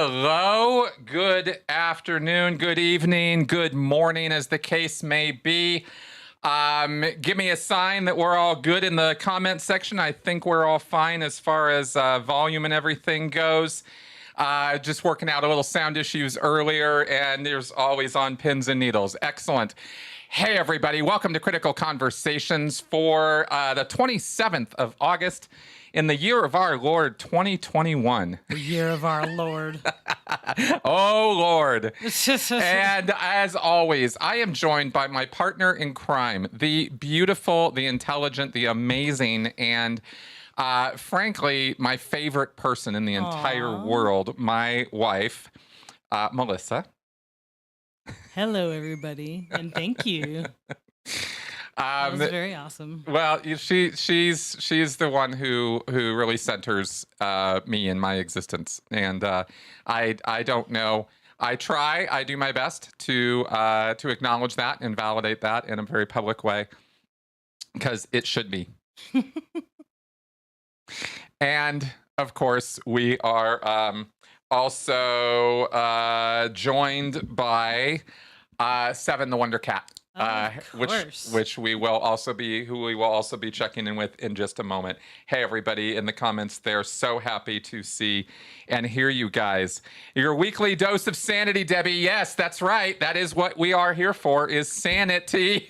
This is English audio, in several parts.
Hello, good afternoon, good evening, good morning, as the case may be. Give me a sign that we're all good in the comment section. I think we're all fine as far as volume and everything goes. Just working out a little sound issues earlier, and there's always on pins and needles. Excellent. Hey, everybody. Welcome to Critical Conversations for the 27th of August in the year of our Lord, 2021. The year of our Lord. Oh, Lord. And as always, I am joined by my partner in crime, the beautiful, the intelligent, the amazing, and frankly, my favorite person in the entire world, my wife, Melissa. Hello, everybody, and thank you. That was very awesome. Well, she's the one who really centers me in my existence, and I don't know. I try. I do my best to acknowledge that and validate that in a very public way, because it should be. And of course, we are also joined by Seven the Wonder Cat. Which we will also be checking in with in just a moment. Hey, everybody in the comments, they're so happy to see and hear you guys. Your weekly dose of sanity, Debbie. Yes, that's right. That is what we are here for, is sanity.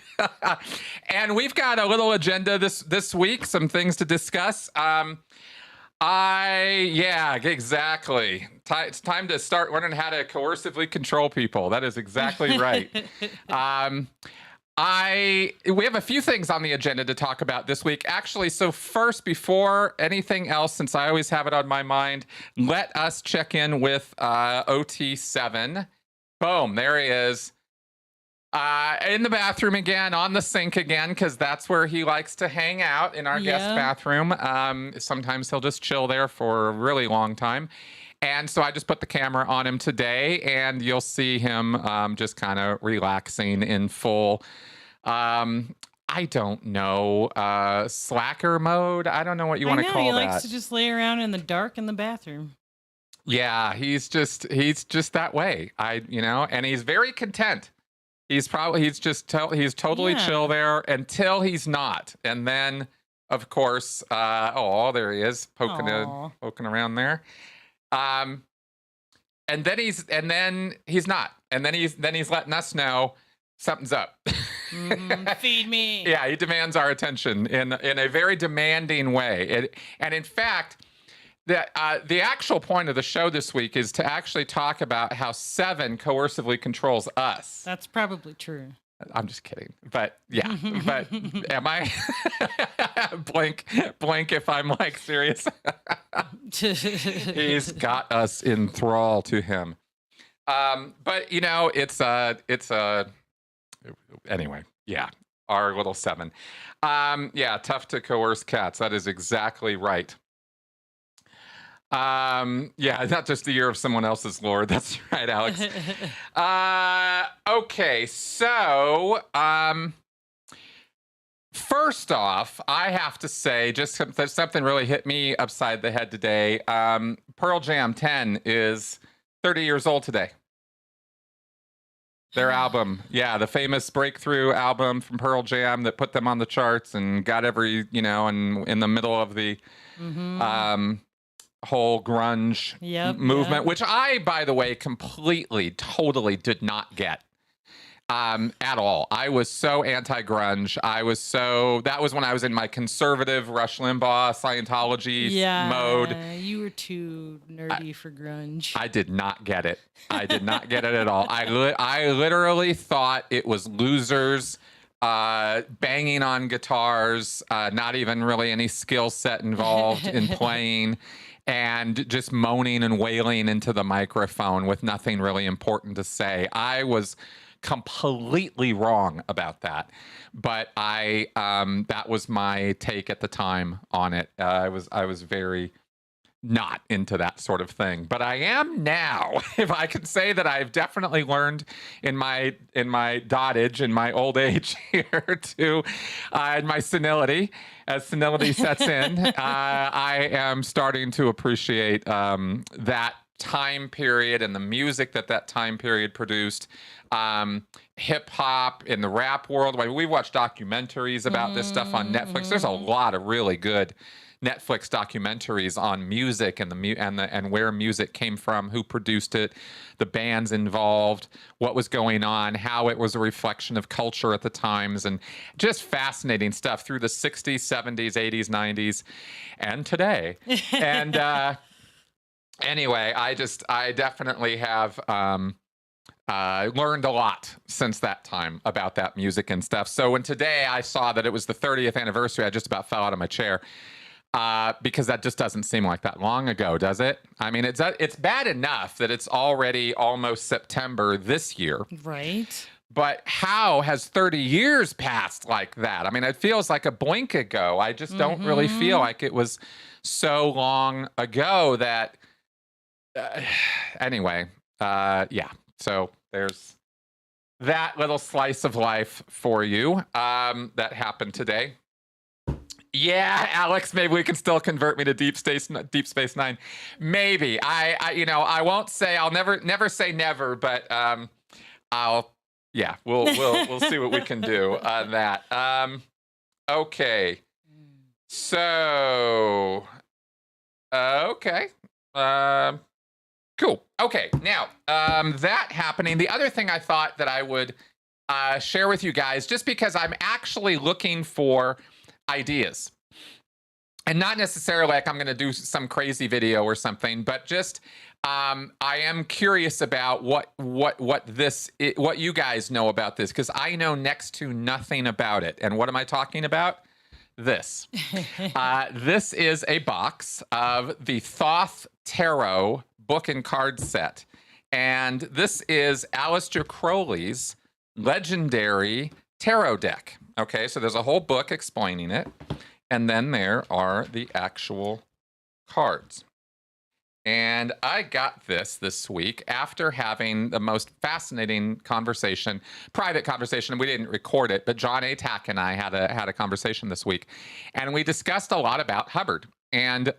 And we've got a little agenda this week, some things to discuss. Yeah, exactly. It's time to start learning how to coercively control people. That is exactly right. We have a few things on the agenda to talk about this week. Actually, so first, before anything else, since I always have it on my mind, let us check in with OT7. Boom, there he is. In the bathroom again, on the sink again, because that's where he likes to hang out, in our guest bathroom. Sometimes he'll just chill there for a really long time. And so I just put the camera on him today, and you'll see him just kind of relaxing in full, I don't know, slacker mode. I don't know what you want to call that. He likes to just lay around in the dark in the bathroom. Yeah, he's just that way. And he's very content. He's totally chill there until he's not. And then, of course, there he is, poking around there. And then he's not. And then he's letting us know something's up. Feed me. Yeah, he demands our attention in a very demanding way. And in fact, the actual point of the show this week is to actually talk about how Seven coercively controls us. That's probably true. I'm just kidding. But yeah, but am I? Blank if I'm like serious. He's got us in thrall to him. But it's anyway, yeah, our little Seven. Yeah, tough to coerce cats. That is exactly right. Yeah, not just the year of someone else's Lord. That's right, Alex. Okay, so first off, I have to say, just something really hit me upside the head today. Pearl Jam 10 is 30 years old today. Their album, the famous breakthrough album from Pearl Jam that put them on the charts and got every, and in the middle of the whole grunge movement, which I, by the way, totally did not get at all. I was so anti-grunge. That was when I was in my conservative Rush Limbaugh Scientology mode. You were too nerdy for grunge. I did not get it. I did not get it at all. I literally thought it was losers banging on guitars, not even really any skill set involved in playing, and just moaning and wailing into the microphone with nothing really important to say. I was completely wrong about that, but that was my take at the time on it. I was very not into that sort of thing, but I am now. If I can say that, I've definitely learned in my dotage, in my old age here, to in my senility, as senility sets in, I am starting to appreciate that time period and the music that time period produced. Hip hop in the rap world. I mean, we watched documentaries about this stuff on Netflix. There's a lot of really good Netflix documentaries on music and and where music came from, who produced it, the bands involved, what was going on, how it was a reflection of culture at the times, and just fascinating stuff through the 60s, 70s, 80s, 90s, and today. And anyway, I definitely have learned a lot since that time about that music and stuff. So when today I saw that it was the 30th anniversary, I just about fell out of my chair. Because that just doesn't seem like that long ago, does it? I mean, it's bad enough that it's already almost September this year. Right. But how has 30 years passed like that? I mean, it feels like a blink ago. I just don't really feel like it was so long ago that... anyway, yeah. So there's that little slice of life for you that happened today. Yeah, Alex, maybe we can still convert me to Deep Space Nine. Maybe. I won't say, I'll never say never, but we'll see what we can do on that. Okay. So, okay. Cool. Okay. Now, that happening, the other thing I thought that I would share with you guys, just because I'm actually looking for ideas, and not necessarily like I'm going to do some crazy video or something, but just I am curious about what you guys know about this, because I know next to nothing about it. And what am I talking about? This. This is a box of the Thoth Tarot book and card set, and this is Aleister Crowley's legendary tarot deck. Okay, so there's a whole book explaining it, and then there are the actual cards. And I got this week after having the most fascinating conversation, private conversation. We didn't record it, but John Atack and I had a conversation this week, and we discussed a lot about Hubbard. And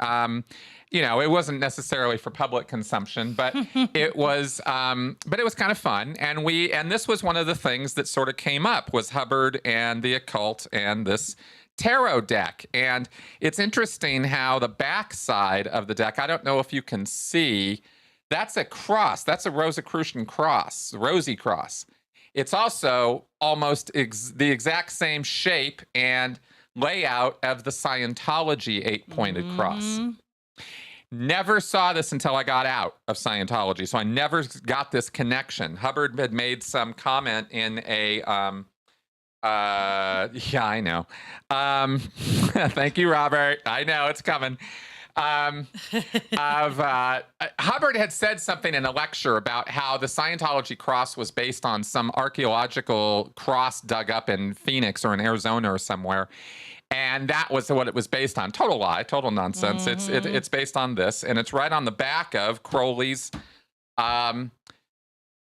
it wasn't necessarily for public consumption, but it was kind of fun. And this was one of the things that sort of came up, was Hubbard and the occult and this tarot deck. And it's interesting how the back side of the deck, I don't know if you can see, that's a cross. That's a Rosicrucian cross, Rosie cross. It's also almost the exact same shape and layout of the Scientology 8-pointed cross. Never saw this until I got out of Scientology, so I never got this connection. Hubbard had made some comment in a yeah, I know. Thank you, Robert. I know it's coming. Hubbard had said something in a lecture about how the Scientology cross was based on some archaeological cross dug up in Phoenix or in Arizona or somewhere. And that was what it was based on. Total lie, total nonsense. It's based on this, and it's right on the back of Crowley's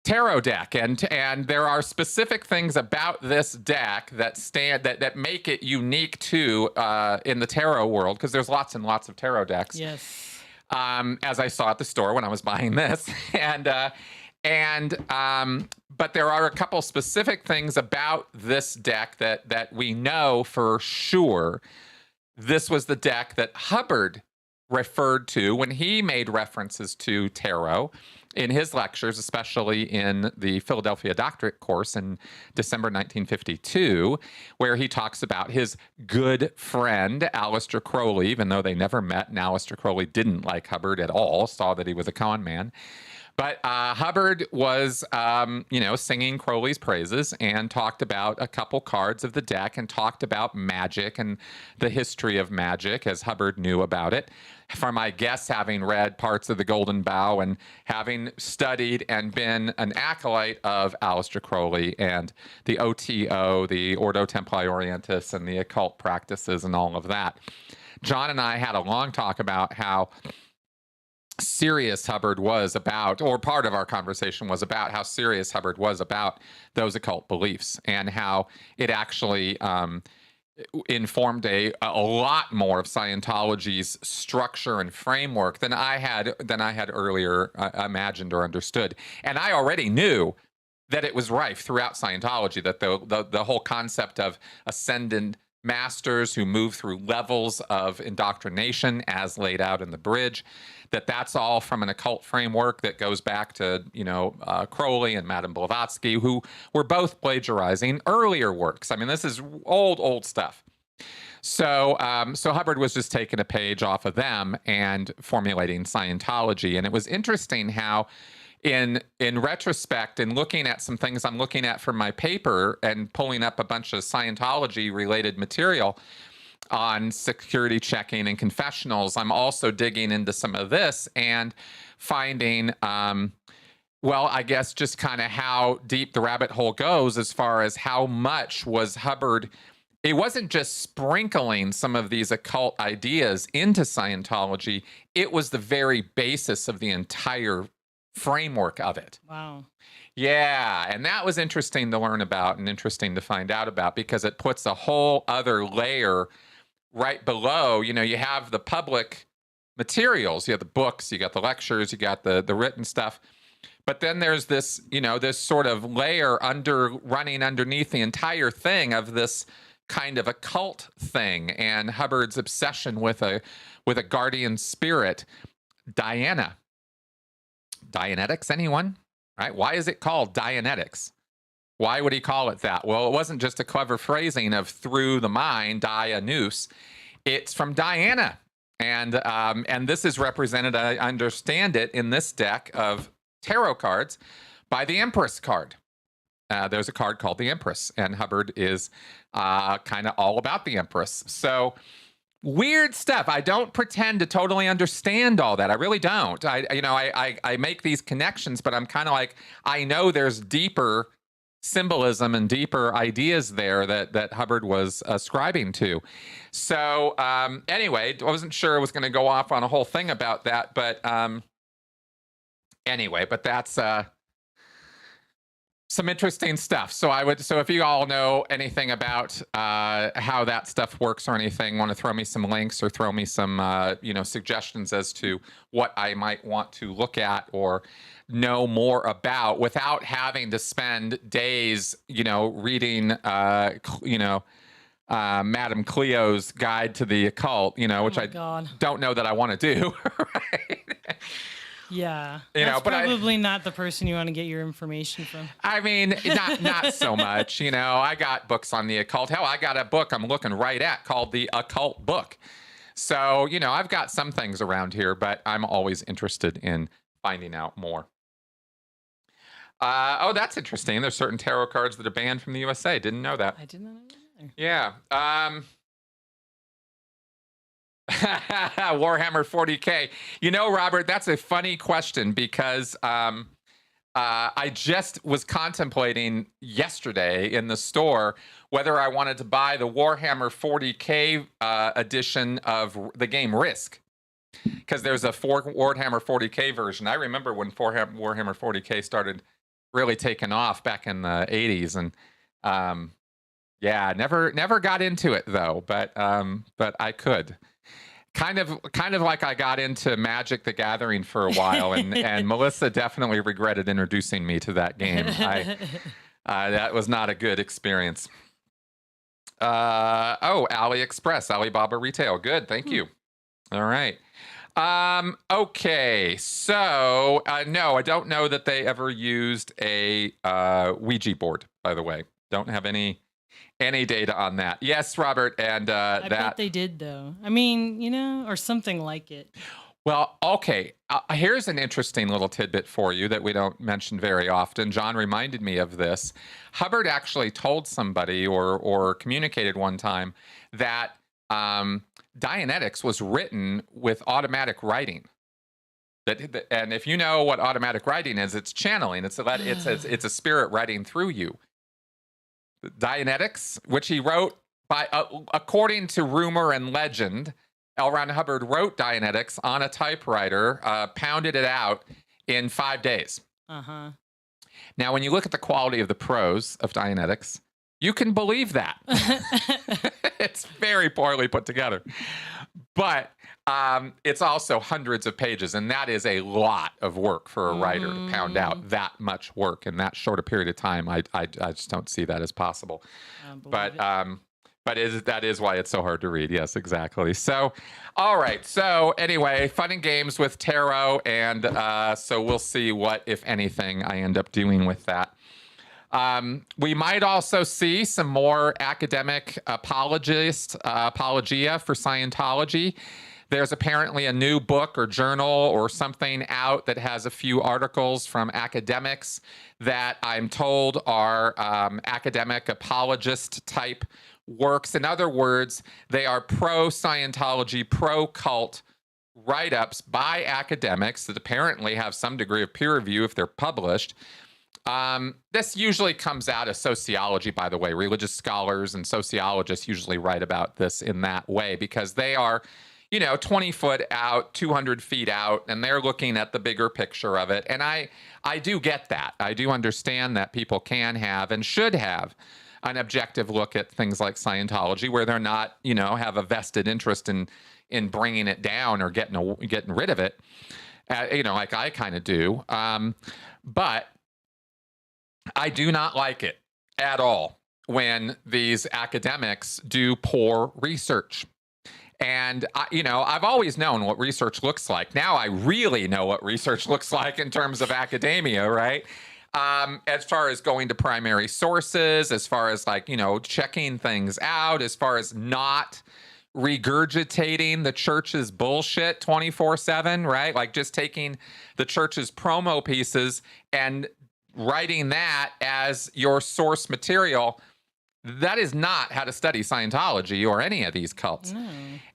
tarot deck. And there are specific things about this deck that make it unique to in the tarot world, because there's lots and lots of tarot decks. Yes. As I saw at the store when I was buying this, but there are a couple specific things about this deck that we know for sure. This was the deck that Hubbard referred to when he made references to tarot in his lectures, especially in the Philadelphia Doctorate course in December 1952, where he talks about his good friend, Aleister Crowley, even though they never met, and Aleister Crowley didn't like Hubbard at all, saw that he was a con man. But Hubbard was, singing Crowley's praises and talked about a couple cards of the deck and talked about magic and the history of magic as Hubbard knew about it. From, I guess, having read parts of the Golden Bough and having studied and been an acolyte of Aleister Crowley and the OTO, the Ordo Templi Orientis, and the occult practices and all of that. John and I had a long talk about how serious Hubbard was about, or part of our conversation was about how serious Hubbard was about those occult beliefs, and how it actually informed a lot more of Scientology's structure and framework than I had earlier imagined or understood. And I already knew that it was rife throughout Scientology, that the whole concept of ascendant masters who move through levels of indoctrination as laid out in the bridge, that's all from an occult framework that goes back to, Crowley and Madame Blavatsky, who were both plagiarizing earlier works. I mean, this is old stuff. So Hubbard was just taking a page off of them and formulating Scientology. And it was interesting how in retrospect, and looking at some things I'm looking at from my paper and pulling up a bunch of Scientology related material on security checking and confessionals, I'm also digging into some of this and finding, well, I guess just kind of how deep the rabbit hole goes as far as how much was Hubbard. It wasn't just sprinkling some of these occult ideas into Scientology. It was the very basis of the entire framework of it. Wow. Yeah, and that was interesting to learn about and interesting to find out about, because it puts a whole other layer right below. You have the public materials, you have the books, you got the lectures, you got the written stuff. But then there's this, this sort of layer running underneath the entire thing of this kind of occult thing, and Hubbard's obsession with a guardian spirit, Dianetics, anyone? Right? Why is it called Dianetics? Why would he call it that? Well, it wasn't just a clever phrasing of through the mind, Dianus. It's from Diana. And this is represented, I understand it, in this deck of tarot cards by the Empress card. There's a card called the Empress, and Hubbard is kind of all about the Empress. So weird stuff. I don't pretend to totally understand all that. I really don't. I make these connections, but I'm kind of like, I know there's deeper symbolism and deeper ideas there that Hubbard was ascribing to. So anyway, I wasn't sure I was going to go off on a whole thing about that, but anyway, but that's some interesting stuff. So if you all know anything about how that stuff works or anything, want to throw me some links or throw me some suggestions as to what I might want to look at or know more about without having to spend days, reading, Madame Cleo's Guide to the Occult, which I don't know that I want to do. Right? Yeah, that's probably not the person you want to get your information from. I mean, not so much. I got books on the occult. Hell, I got a book I'm looking right at called The Occult Book. So, I've got some things around here, but I'm always interested in finding out more. Oh, that's interesting. There's certain tarot cards that are banned from the USA. Didn't know that. I didn't know that either. Yeah. Warhammer 40K. Robert, that's a funny question because I just was contemplating yesterday in the store whether I wanted to buy the Warhammer 40K edition of the game Risk. Because there's a Warhammer 40K version. I remember when Warhammer 40K started really taking off back in the 80s. And yeah, never got into it though, but I could. Kind of like I got into Magic the Gathering for a while, and Melissa definitely regretted introducing me to that game. That was not a good experience. AliExpress, Alibaba Retail. Good, thank you. All right. Okay, so no, I don't know that they ever used a Ouija board, by the way. Don't have any data on that. Yes, Robert, and I bet they did, though. I mean, or something like it. Well, okay. Here's an interesting little tidbit for you that we don't mention very often. John reminded me of this. Hubbard actually told somebody or communicated one time that Dianetics was written with automatic writing. And if you know what automatic writing is, it's channeling. It's a spirit writing through you. Dianetics, which he wrote by, according to rumor and legend, L. Ron Hubbard wrote Dianetics on a typewriter, pounded it out in 5 days. Uh-huh. Now, when you look at the quality of the prose of Dianetics, you can believe that. It's very poorly put together. But it's also hundreds of pages, and that is a lot of work for a writer to pound out that much work in that short a period of time. I just don't see that as possible. But that is why it's so hard to read. Yes, exactly. So, all right. So anyway, fun and games with tarot, and so we'll see what, if anything, I end up doing with that. We might also see some more academic apologia for Scientology. There's apparently a new book or journal or something out that has a few articles from academics that I'm told are academic apologist type works. In other words, they are pro-Scientology, pro-cult write-ups by academics that apparently have some degree of peer review if they're published. This usually comes out of sociology, by the way. Religious scholars and sociologists usually write about this in that way because they are, 20 foot out, 200 feet out, and they're looking at the bigger picture of it. And I do get that. I do understand that people can have and should have an objective look at things like Scientology where they're not, have a vested interest in bringing it down or getting rid of it, like I kind of do. But I do not like it at all when these academics do poor research. And, I've always known what research looks like. Now I really know what research looks like in terms of academia, right? As far as going to primary sources, as far as checking things out, as far as not regurgitating the church's bullshit 24/7, right? Like just taking the church's promo pieces and writing that as your source material. That is not how to study Scientology or any of these cults. No.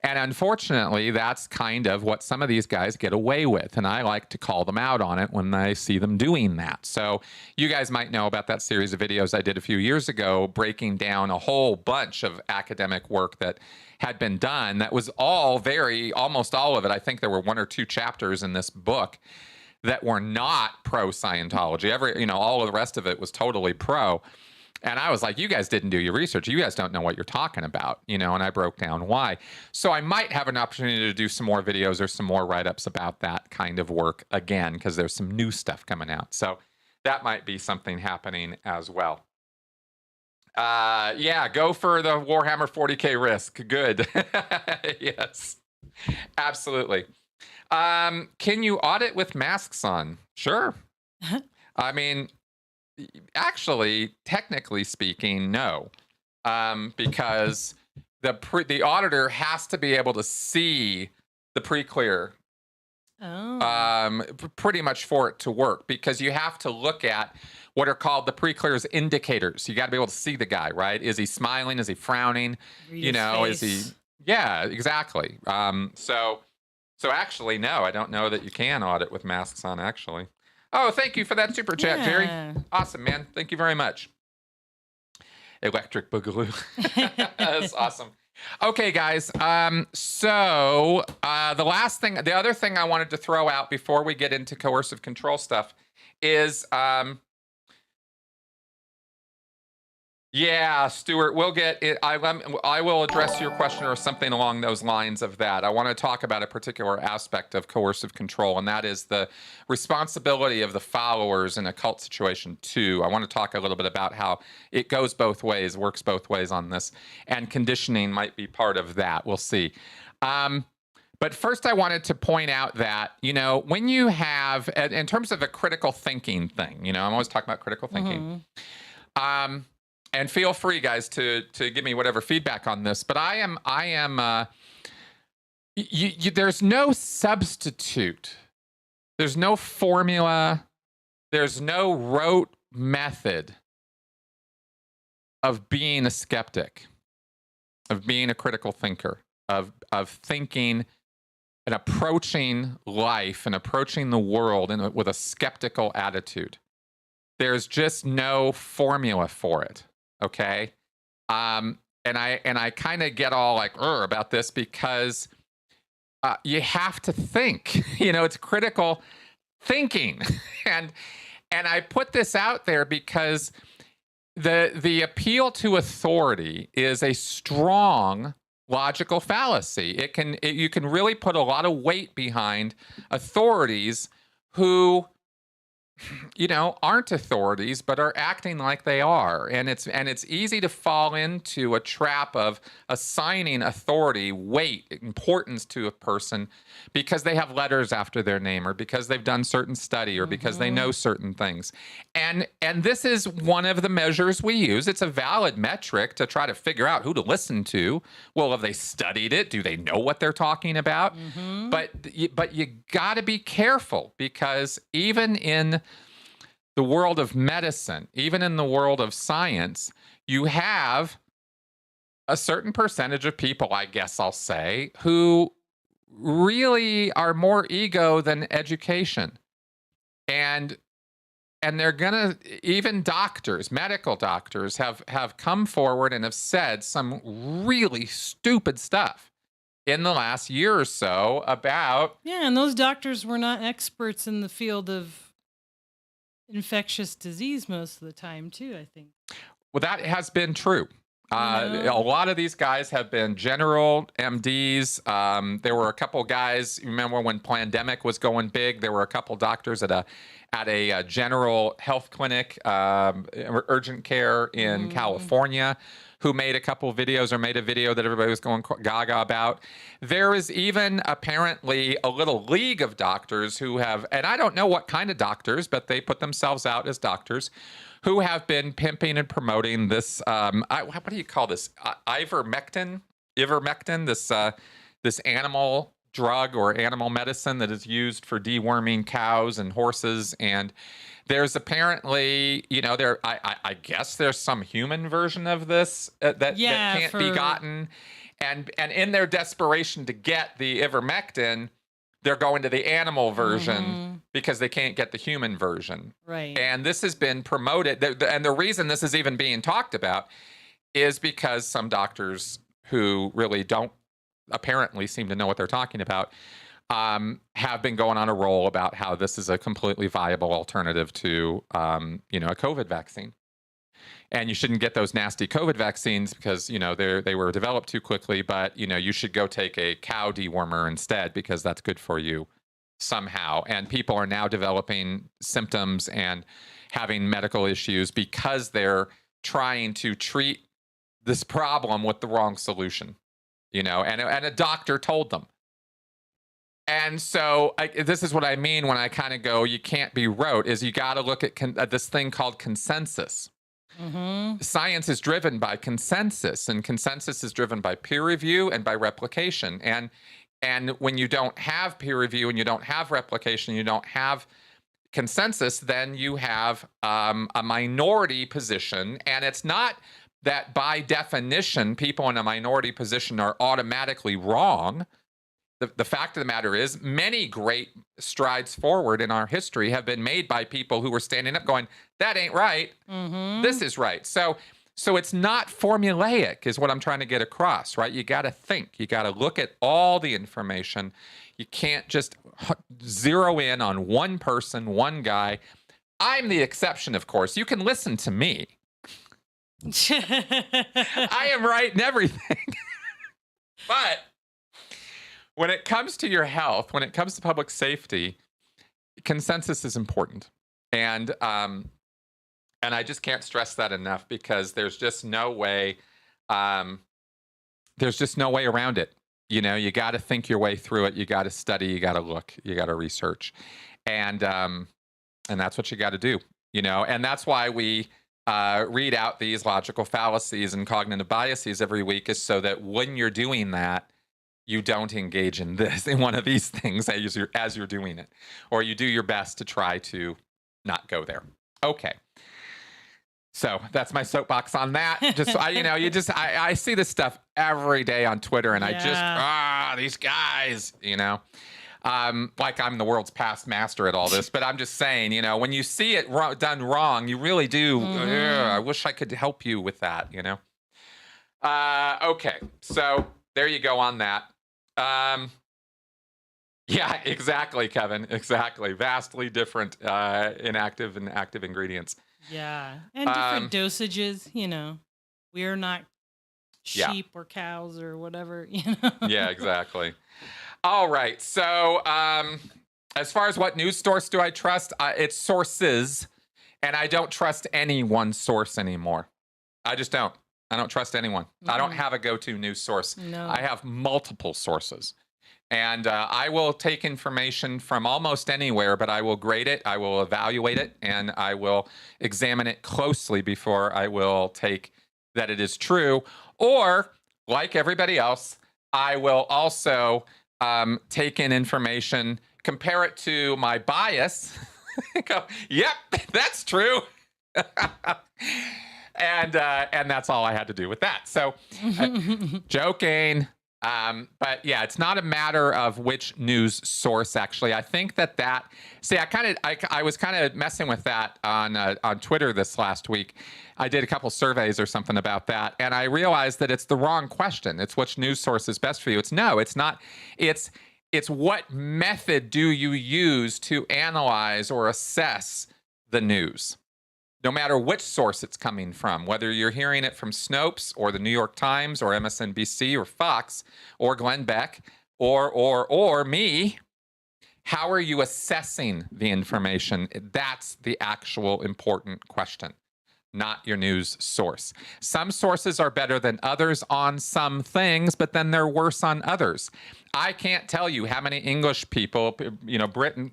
And unfortunately, that's kind of what some of these guys get away with. And I like to call them out on it when I see them doing that. So you guys might know about that series of videos I did a few years ago, breaking down a whole bunch of academic work that had been done. That was almost all of it. I think there were 1 or 2 chapters in this book that were not pro-Scientology. All of the rest of it was totally pro. And I was like, you guys didn't do your research. You guys don't know what you're talking about, and I broke down why. So I might have an opportunity to do some more videos or some more write-ups about that kind of work again, because there's some new stuff coming out. So that might be something happening as well. Yeah, go for the Warhammer 40K risk. Good. Yes, absolutely. Can you audit with masks on? Sure. I mean, actually, technically speaking, no, because the auditor has to be able to see the pre-clear pretty much for it to work, because you have to look at what are called the pre-clear's indicators. You got to be able to see the guy, right? Is he smiling? Is he frowning? Is he? Yeah, exactly. So actually, no, I don't know that you can audit with masks on, actually. Oh, thank you for that super chat, Jerry. Awesome, man. Thank you very much. Electric Boogaloo. That's awesome. Okay, guys. So the other thing I wanted to throw out before we get into coercive control stuff is, yeah, Stuart, we'll get it. I will address your question or something along those lines of that. I want to talk about a particular aspect of coercive control, and that is the responsibility of the followers in a cult situation too. I want to talk a little bit about how it goes both ways, works both ways on this, and conditioning might be part of that. We'll see. But first, I wanted to point out that, when you have, in terms of a critical thinking thing, I'm always talking about critical thinking. Mm-hmm. And feel free, guys, to give me whatever feedback on this. But there's no substitute. There's no formula. There's no rote method of being a skeptic, of being a critical thinker, of thinking and approaching life and approaching the world with a skeptical attitude. There's just no formula for it. Okay. And I kind of get all like about this because you have to think, it's critical thinking. And I put this out there because the appeal to authority is a strong logical fallacy. You can really put a lot of weight behind authorities who, aren't authorities, but are acting like they are. And it's easy to fall into a trap of assigning authority, weight, importance to a person because they have letters after their name, or because they've done certain study, or because they know certain things. And this is one of the measures we use. It's a valid metric to try to figure out who to listen to. Well, have they studied it? Do they know what they're talking about? But you got to be careful, because even in the world of medicine, even in the world of science, you have a certain percentage of people, I guess I'll say, who really are more ego than education. And they're gonna, even doctors, medical doctors have come forward and have said some really stupid stuff in the last year or so about... Yeah, and those doctors were not experts in the field of infectious disease most of the time too, I think. Well, that has been true. A lot of these guys have been general MDs. There were a couple guys, remember when pandemic was going big, there were a couple doctors at a general health clinic, urgent care in California, who made a couple of videos, or made a video that everybody was going gaga about. There is even apparently a little league of doctors who have, and I don't know what kind of doctors, but they put themselves out as doctors, who have been pimping and promoting this, what do you call this? Ivermectin, this animal drug or animal medicine that is used for deworming cows and horses. And there's apparently, I guess there's some human version of this that can't be gotten. And in their desperation to get the ivermectin, they're going to the animal version because they can't get the human version. Right. And this has been promoted. And the reason this is even being talked about is because some doctors who really don't apparently seem to know what they're talking about have been going on a roll about how this is a completely viable alternative to, a COVID vaccine. And you shouldn't get those nasty COVID vaccines because, they were developed too quickly. But, you should go take a cow dewormer instead because that's good for you somehow. And people are now developing symptoms and having medical issues because they're trying to treat this problem with the wrong solution, and a doctor told them. And so this is what I mean when I kind of go, you can't be rote, is you got to look at this thing called consensus. Science is driven by consensus, and consensus is driven by peer review and by replication. And when you don't have peer review and you don't have replication, you don't have consensus, then you have a minority position. And it's not that by definition, people in a minority position are automatically wrong. The fact of the matter is, many great strides forward in our history have been made by people who were standing up going, that ain't right. This is right. So it's not formulaic is what I'm trying to get across, right? You got to think. You got to look at all the information. You can't just zero in on one person, one guy. I'm the exception, of course. You can listen to me. I am right in everything. But when it comes to your health, when it comes to public safety, consensus is important. And I just can't stress that enough, because there's just no way around it. You got to think your way through it. You got to study, you got to look, you got to research. And that's what you got to do, and that's why we read out these logical fallacies and cognitive biases every week, is so that when you're doing that, you don't engage in one of these things as you're doing it, or you do your best to try to not go there. Okay. So that's my soapbox on that. I see this stuff every day on Twitter, and these guys, like I'm the world's past master at all this, but I'm just saying, when you see it done wrong, you really do. I wish I could help you with that, Okay. So there you go on that. Yeah, exactly, Kevin. Exactly. Vastly different inactive and active ingredients. Yeah. And different dosages, We're not Yeah. sheep or cows or whatever, Yeah, exactly. All right. So, as far as what news source do I trust, it's sources, and I don't trust any one source anymore. I just don't. I don't trust anyone. I don't have a go-to news source. No. I have multiple sources. And I will take information from almost anywhere, but I will grade it, I will evaluate it, and I will examine it closely before I will take that it is true. Or, like everybody else, I will also take in information, compare it to my bias, go, yep, that's true. And that's all I had to do with that. So, joking. But yeah, it's not a matter of which news source. Actually, I think that see, I was kind of messing with that on Twitter this last week. I did a couple surveys or something about that, and I realized that it's the wrong question. It's which news source is best for you. It's not. It's what method do you use to analyze or assess the news? No matter which source it's coming from, whether you're hearing it from Snopes or the New York Times or MSNBC or Fox or Glenn Beck or me, how are you assessing the information? That's the actual important question, not your news source. Some sources are better than others on some things, but then they're worse on others. I can't tell you how many English people,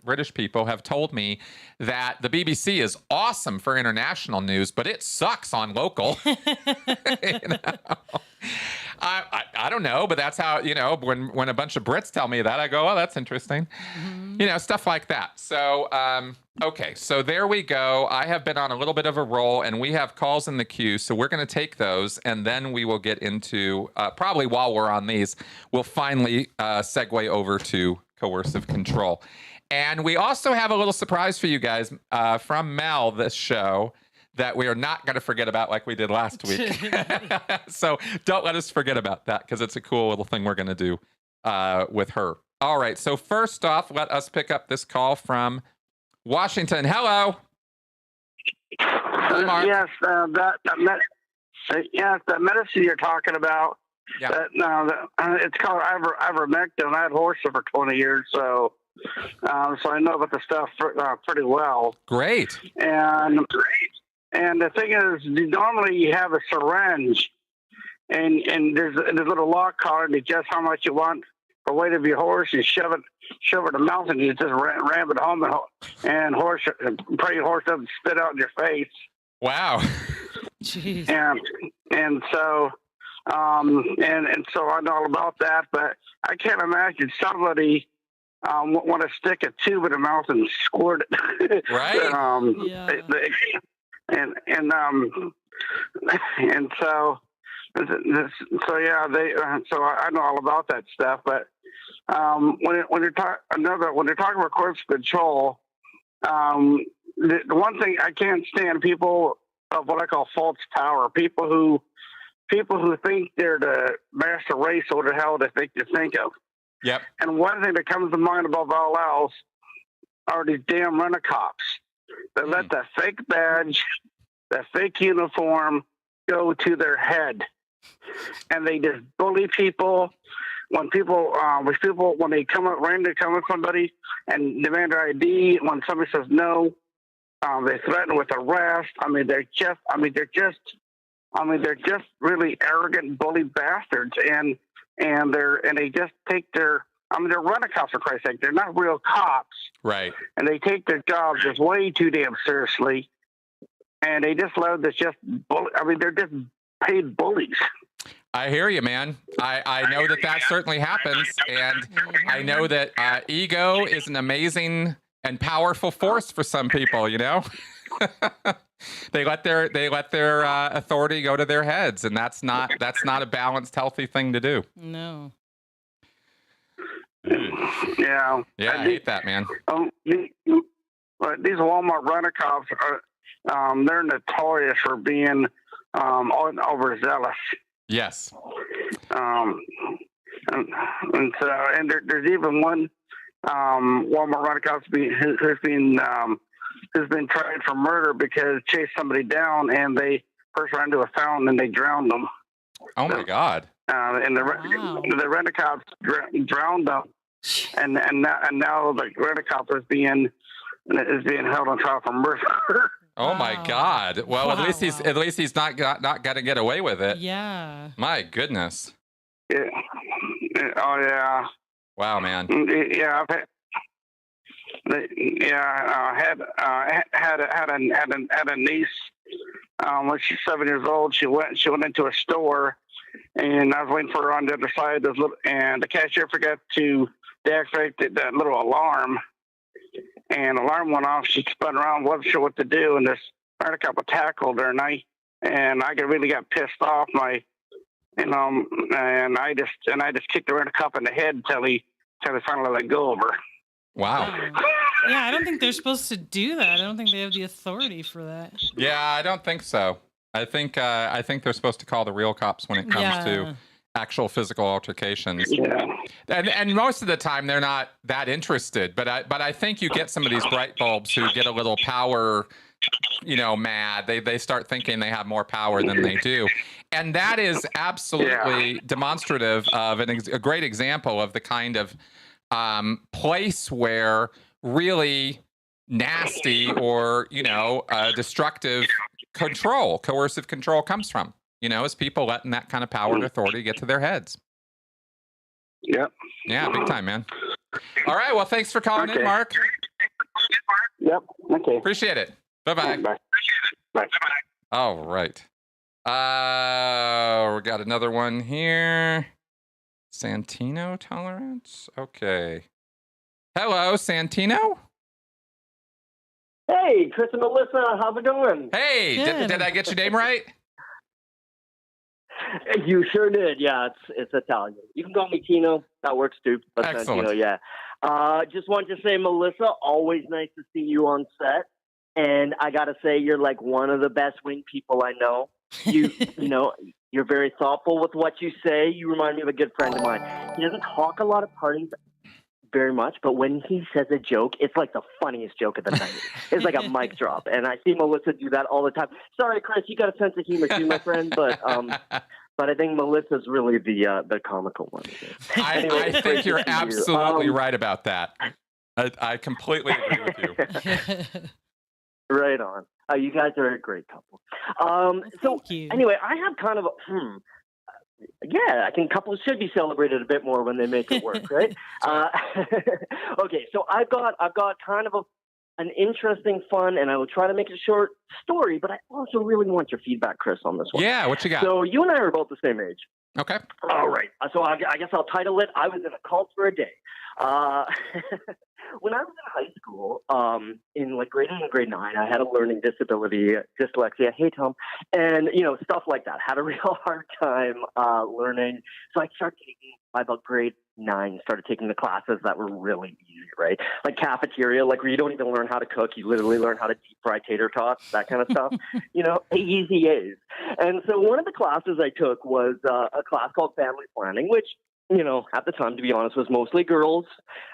British people have told me that the BBC is awesome for international news, but it sucks on local. I don't know, but that's how, when a bunch of Brits tell me that, I go, oh, that's interesting. Stuff like that. So, okay, so there we go. I have been on a little bit of a roll, and we have calls in the queue, so we're going to take those, and then we will get into, probably while we're on these, we'll finally segue over to coercive control. And we also have a little surprise for you guys from Mel this show that we are not going to forget about like we did last week. So don't let us forget about that, because it's a cool little thing we're going to do with her. All right, so first off, let us pick up this call from Washington. Hello. Hi, Mark. Yes, that medicine you're talking about. Yeah. It's called ivermectin. I had horses for 20 years, so I know about the stuff pretty well. Great. And the thing is, normally you have a syringe, and there's a little lock card that just how much you want the weight of your horse, and shove it in the mouth, and you just ram it home, and pray your horse doesn't spit out in your face. Wow. Jeez. And so I know all about that, but I can't imagine somebody want to stick a tube in the mouth and squirt it. Right. Yeah. So I know all about that stuff, but when you're talking about coercive control, the one thing I can't stand, people of what I call false power, people who think they're the master race, or the hell they think of. Yep. And one thing that comes to mind above all else are these damn rent-a-cops that let that fake badge, that fake uniform go to their head, and they just bully people. When they come up, randomly come with somebody and demand their ID, when somebody says no, they threaten with arrest. They're just really arrogant, bully bastards, and they just take they're rent-a-cops, for Christ's sake. They're not real cops, right? And they take their jobs just way too damn seriously, and they just love this just bully. They're just paid bullies. I hear you, man. I know that certainly happens, and I know that ego is an amazing and powerful force for some people. They let their authority go to their heads, and that's not a balanced, healthy thing to do. No. Yeah. Yeah, I hate that, man. These Walmart rent-a-cops they're notorious for being overzealous. Yes. There's even one Walmart rent-a-cop who's been who's been tried for murder because chased somebody down and they first ran into a fountain and they drowned them. Oh my God! And the rent-a-cops drowned them, and now the rent-a-cop is being held on trial for murder. Oh my God! Well, at least he's not going to get away with it. Yeah. My goodness. Yeah. Oh yeah. Wow, man. Yeah, had a niece. When she's 7 years old, she went into a store, and I was waiting for her on the other side. And the cashier forgot to deactivate that little alarm, and the alarm went off. She spun around, wasn't sure what to do, and this rent-a-cop tackled her, and I really got pissed off. And I just kicked the rent-a-cop in the head until he finally let go of her. Wow. Yeah, I don't think they're supposed to do that. I don't think they have the authority for that. Yeah, I don't think so. I think they're supposed to call the real cops when it comes to actual physical altercations. Yeah. And most of the time they're not that interested. But I think you get some of these bright bulbs who get a little power, mad. They start thinking they have more power than they do. And that is absolutely demonstrative of a great example of the kind of place where really nasty or destructive coercive control comes from, as people letting that kind of power and authority get to their heads. Yep. Yeah, big time, man. All right, well, thanks for calling in, Mark. Yep. Okay. Appreciate it. Bye-bye. Bye. Bye. All right. We got another one here. Santino tolerance? Okay. Hello, Santino? Hey, Chris and Melissa, how's it going? Hey, did I get your name right? You sure did. Yeah, it's Italian. You can call me Tino. That works too. But Excellent. Santino, yeah. Just wanted to say, Melissa, always nice to see you on set. And I got to say, you're like one of the best wing people I know. You're very thoughtful with what you say. You remind me of a good friend of mine. He doesn't talk a lot of parties very much, but when he says a joke, it's like the funniest joke of the night. It's like a mic drop. And I see Melissa do that all the time. Sorry, Chris, you got a sense of humor too, my friend, but I think Melissa's really the comical one. I think you're absolutely right about that. I completely agree with you. Right on. You guys are a great couple. Thank you. Anyway, I have kind of I think couples should be celebrated a bit more when they make it work, right? Okay, so I've got kind of an interesting, fun, and I will try to make it a short story, but I also really want your feedback, Chris, on this one. Yeah, what you got? So you and I are both the same age. Okay. All right. So I guess I'll title it, I was in a cult for a day. When I was in high school, in like grade 8 and grade 9, I had a learning disability, dyslexia. Hey, Tom. And, stuff like that. Had a real hard time learning. So I started taking, by about grade 9, started taking the classes that were really easy, right? Like cafeteria, like where you don't even learn how to cook. You literally learn how to deep fry tater tots, that kind of stuff. Easy A's. And so one of the classes I took was a class called family planning, which, at the time, to be honest, was mostly girls,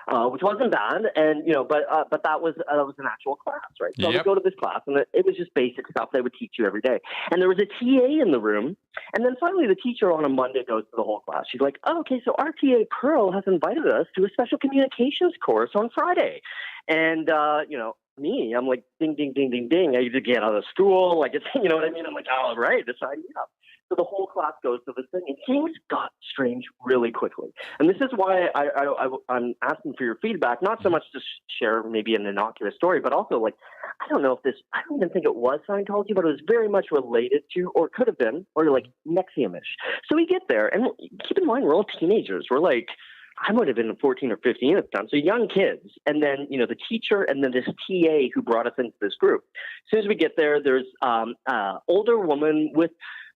which wasn't bad. And, but that was an actual class, right? So I would go to this class, and it was just basic stuff they would teach you every day. And there was a TA in the room. And then finally the teacher on a Monday goes to the whole class. She's like, oh, okay, so our TA Pearl has invited us to a special communications course on Friday. And, me, I'm like, ding, ding, ding, ding, ding. I used to get out of school. Like, it's, you know what I mean? I'm like, all right, sign me up. So the whole class goes to this thing, and things got strange really quickly. And this is why I'm asking for your feedback, not so much to share maybe an innocuous story, but also like, I don't even think it was Scientology, but it was very much related to, or could have been, or like Nexium-ish. So we get there, and keep in mind, we're all teenagers. We're like, I would have been 14 or 15 at the time, so young kids. And then, the teacher and then this TA who brought us into this group. As soon as we get there, there's older woman with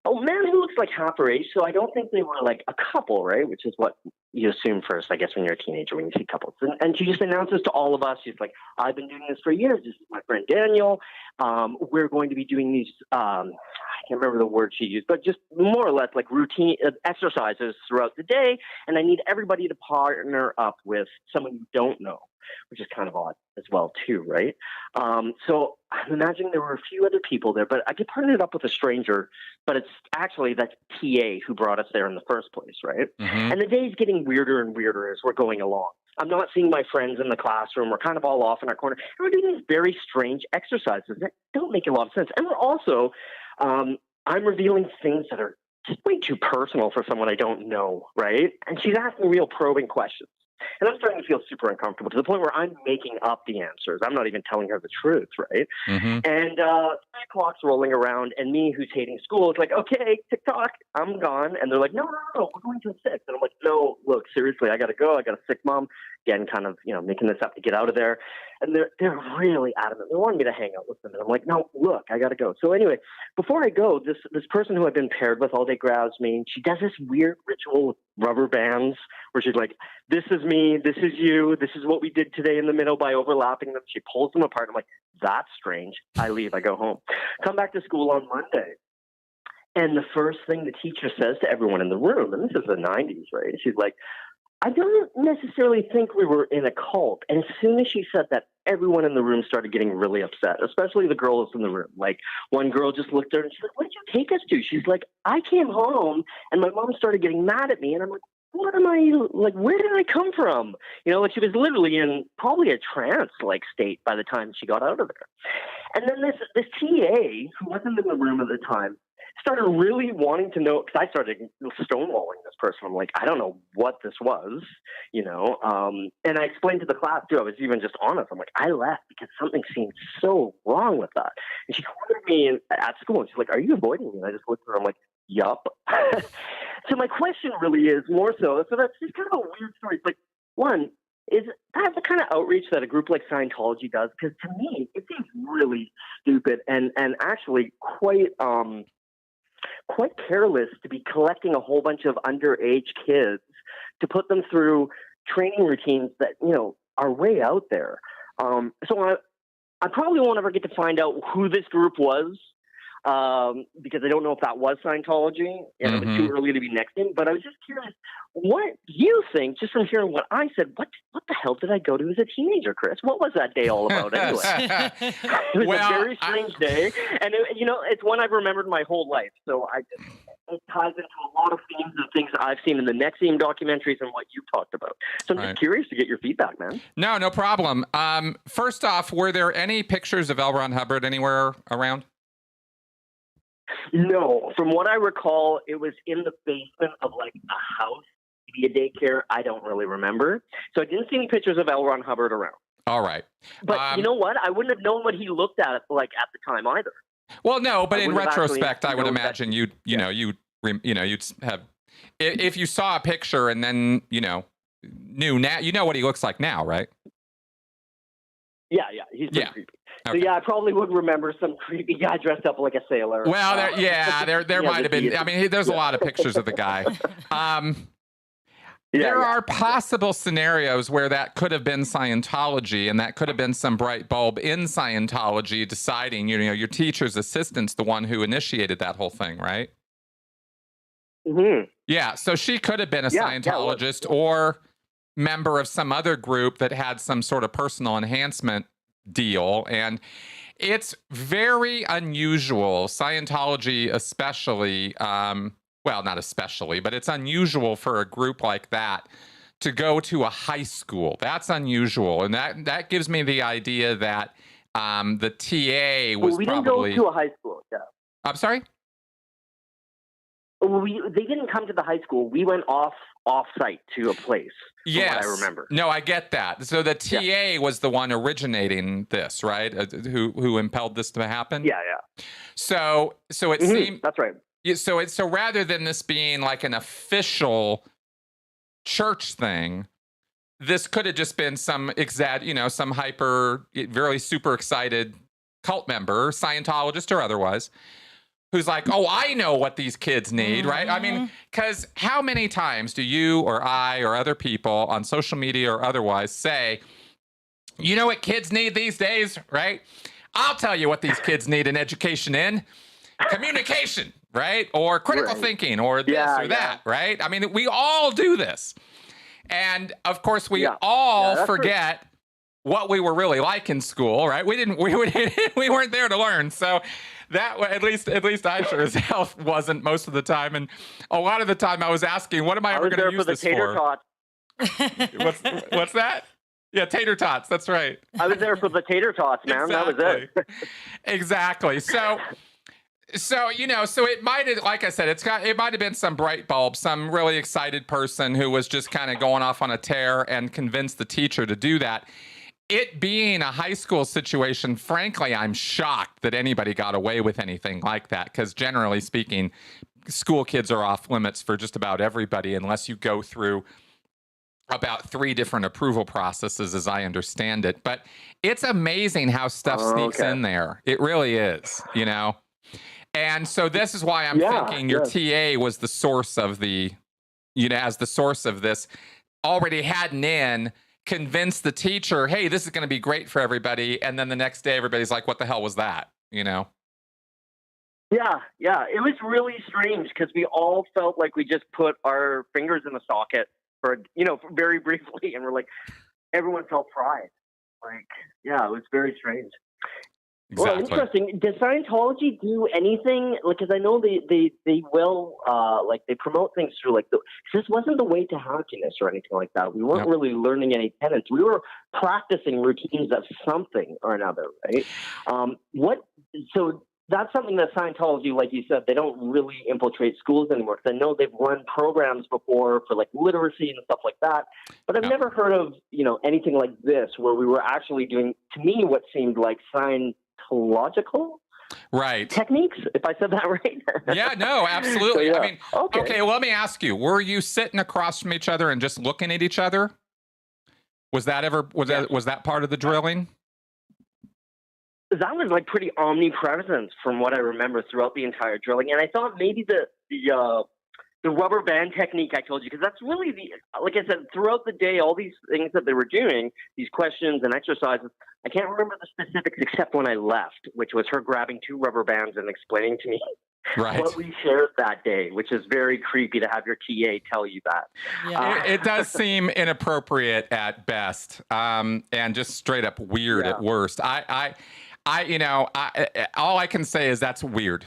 a man who looks like half her age, so I don't think they were like a couple, right? Which is what you assume first, I guess, when you're a teenager, when you see couples. And she just announces to all of us, she's like, I've been doing this for years. This is my friend Daniel. We're going to be doing these, I can't remember the word she used, but just more or less like routine exercises throughout the day. And I need everybody to partner up with someone you don't know. which is kind of odd as well too, right? So I'm imagining there were a few other people there, but I get partnered up with a stranger, but it's actually that TA who brought us there in the first place, right? Mm-hmm. And the day's getting weirder and weirder as we're going along. I'm not seeing my friends in the classroom. We're kind of all off in our corner. And we're doing these very strange exercises that don't make a lot of sense. And we're also, I'm revealing things that are just way too personal for someone I don't know, right? And she's asking real probing questions. And I'm starting to feel super uncomfortable to the point where I'm making up the answers. I'm not even telling her the truth, right? Mm-hmm. And 3 o'clock's rolling around, and me, who's hating school, is like, okay, TikTok, I'm gone. And they're like, no, we're going to 6. And I'm like, no, look, seriously, I got to go. I got a sick mom. Again, kind of, making this up to get out of there. And they're really adamant. They wanted me to hang out with them. And I'm like, no, look, I got to go. So anyway, before I go, this person who I've been paired with all day grabs me, and she does this weird ritual with rubber bands where she's like, this is me, this is you, this is what we did today in the middle by overlapping them. She pulls them apart. I'm like, that's strange. I leave. I go home. Come back to school on Monday. And the first thing the teacher says to everyone in the room, and this is the 90s, right? She's like, I don't necessarily think we were in a cult. And as soon as she said that, everyone in the room started getting really upset, especially the girls in the room. Like, one girl just looked at her and she's like, what did you take us to? She's like, I came home and my mom started getting mad at me. And I'm like, what am I, like, where did I come from? Like, she was literally in probably a trance-like state by the time she got out of there. And then this TA, who wasn't in the room at the time, started really wanting to know, because I started stonewalling this person. I'm like, I don't know what this was, and I explained to the class too. I was even just honest. I'm like, I left because something seemed so wrong with that. And she cornered me at school and she's like, are you avoiding me? And I just looked at her. I'm like, yup. So my question really is more so that's just kind of a weird story. It's like, one, is that the kind of outreach that a group like Scientology does? Because to me, it seems really stupid and actually quite careless to be collecting a whole bunch of underage kids to put them through training routines that, are way out there. So I probably won't ever get to find out who this group was, because I don't know if that was Scientology, and it was too early to be next in. But I was just curious, what you think, just from hearing what I said, what the hell did I go to as a teenager, Chris? What was that day all about anyway? It was a very strange day, and it's one I've remembered my whole life. So it ties into a lot of themes and things I've seen in the Nexium documentaries and what you've talked about. So I'm just curious to get your feedback, man. No problem. First off, were there any pictures of L. Ron Hubbard anywhere around? No. From what I recall, it was in the basement of like a house, maybe a daycare. I don't really remember. So I didn't see any pictures of L. Ron Hubbard around. All right. But you know what? I wouldn't have known what he looked at at the time either. Well, no, but in retrospect, I would imagine you'd have, if you saw a picture and then, knew now, what he looks like now, right? Yeah. He's pretty creepy. Okay. So I probably would remember some creepy guy dressed up like a sailor. Well, there might have been. I mean, there's a lot of pictures of the guy. There are possible scenarios where that could have been Scientology, and that could have been some bright bulb in Scientology deciding, your teacher's assistant's the one who initiated that whole thing, right? Mm-hmm. Yeah, so she could have been a Scientologist or member of some other group that had some sort of personal enhancement deal. And it's very unusual, Scientology especially, well, not especially, but it's unusual for a group like that to go to a high school. That's unusual. And that gives me the idea that the TA was we probably... didn't go to a high school, yeah. I'm sorry? They didn't come to the high school. We went off-site to a place. Yes. What I remember. No, I get that. So the TA was the one originating this, right? Who impelled this to happen? Yeah. So it seemed... That's right. So rather than this being like an official church thing, this could have just been some some hyper, very super excited cult member, Scientologist or otherwise, who's like, oh, I know what these kids need, right? I mean, because how many times do you or I or other people on social media or otherwise say, you know what kids need these days, right? I'll tell you what these kids need an education in. Communication, right? Or critical thinking, or this or that, right? I mean, we all do this. And of course, we all forget what we were really like in school, right? We weren't there to learn. So that at least I sure as hell wasn't most of the time. And a lot of the time I was asking, what am I ever going to use this tater for? Tots. What's that? Yeah, tater tots. That's right. I was there for the tater tots, man. Exactly. That was it. Exactly. So it might have, like I said, it might have been some bright bulb, some really excited person who was just kind of going off on a tear and convinced the teacher to do that. It being a high school situation, frankly, I'm shocked that anybody got away with anything like that, because generally speaking, school kids are off limits for just about everybody unless you go through about 3 different approval processes, as I understand it. But it's amazing how stuff sneaks in there. It really is, And so this is why I'm thinking your TA was the source of as the source of this, already had an in, convinced the teacher, hey, this is going to be great for everybody. And then the next day, everybody's like, what the hell was that? Yeah. It was really strange because we all felt like we just put our fingers in the socket for very briefly. And we're like, everyone felt fried. Like, yeah, it was very strange. Exactly. Well, interesting. Does Scientology do anything? Because I know they will they promote things through this wasn't the way to happiness or anything like that. We weren't really learning any tenets. We were practicing routines of something or another, right? So that's something that Scientology, like you said, they don't really infiltrate schools anymore. Because I know they've run programs before for literacy and stuff like that, but I've never heard of anything like this where we were actually doing, to me, what seemed like Scientological techniques, if I said that right. Yeah, no, absolutely. So, I mean, okay, well, let me ask you, were you sitting across from each other and just looking at each other? Was that part of the drilling? That was pretty omnipresent from what I remember throughout the entire drilling. And I thought maybe the rubber band technique I told you, because that's really like I said, throughout the day, all these things that they were doing, these questions and exercises, I can't remember the specifics except when I left, which was her grabbing 2 rubber bands and explaining to me what we shared that day, which is very creepy to have your TA tell you that. Yeah. It does seem inappropriate at best, and just straight up weird at worst. All I can say is that's weird.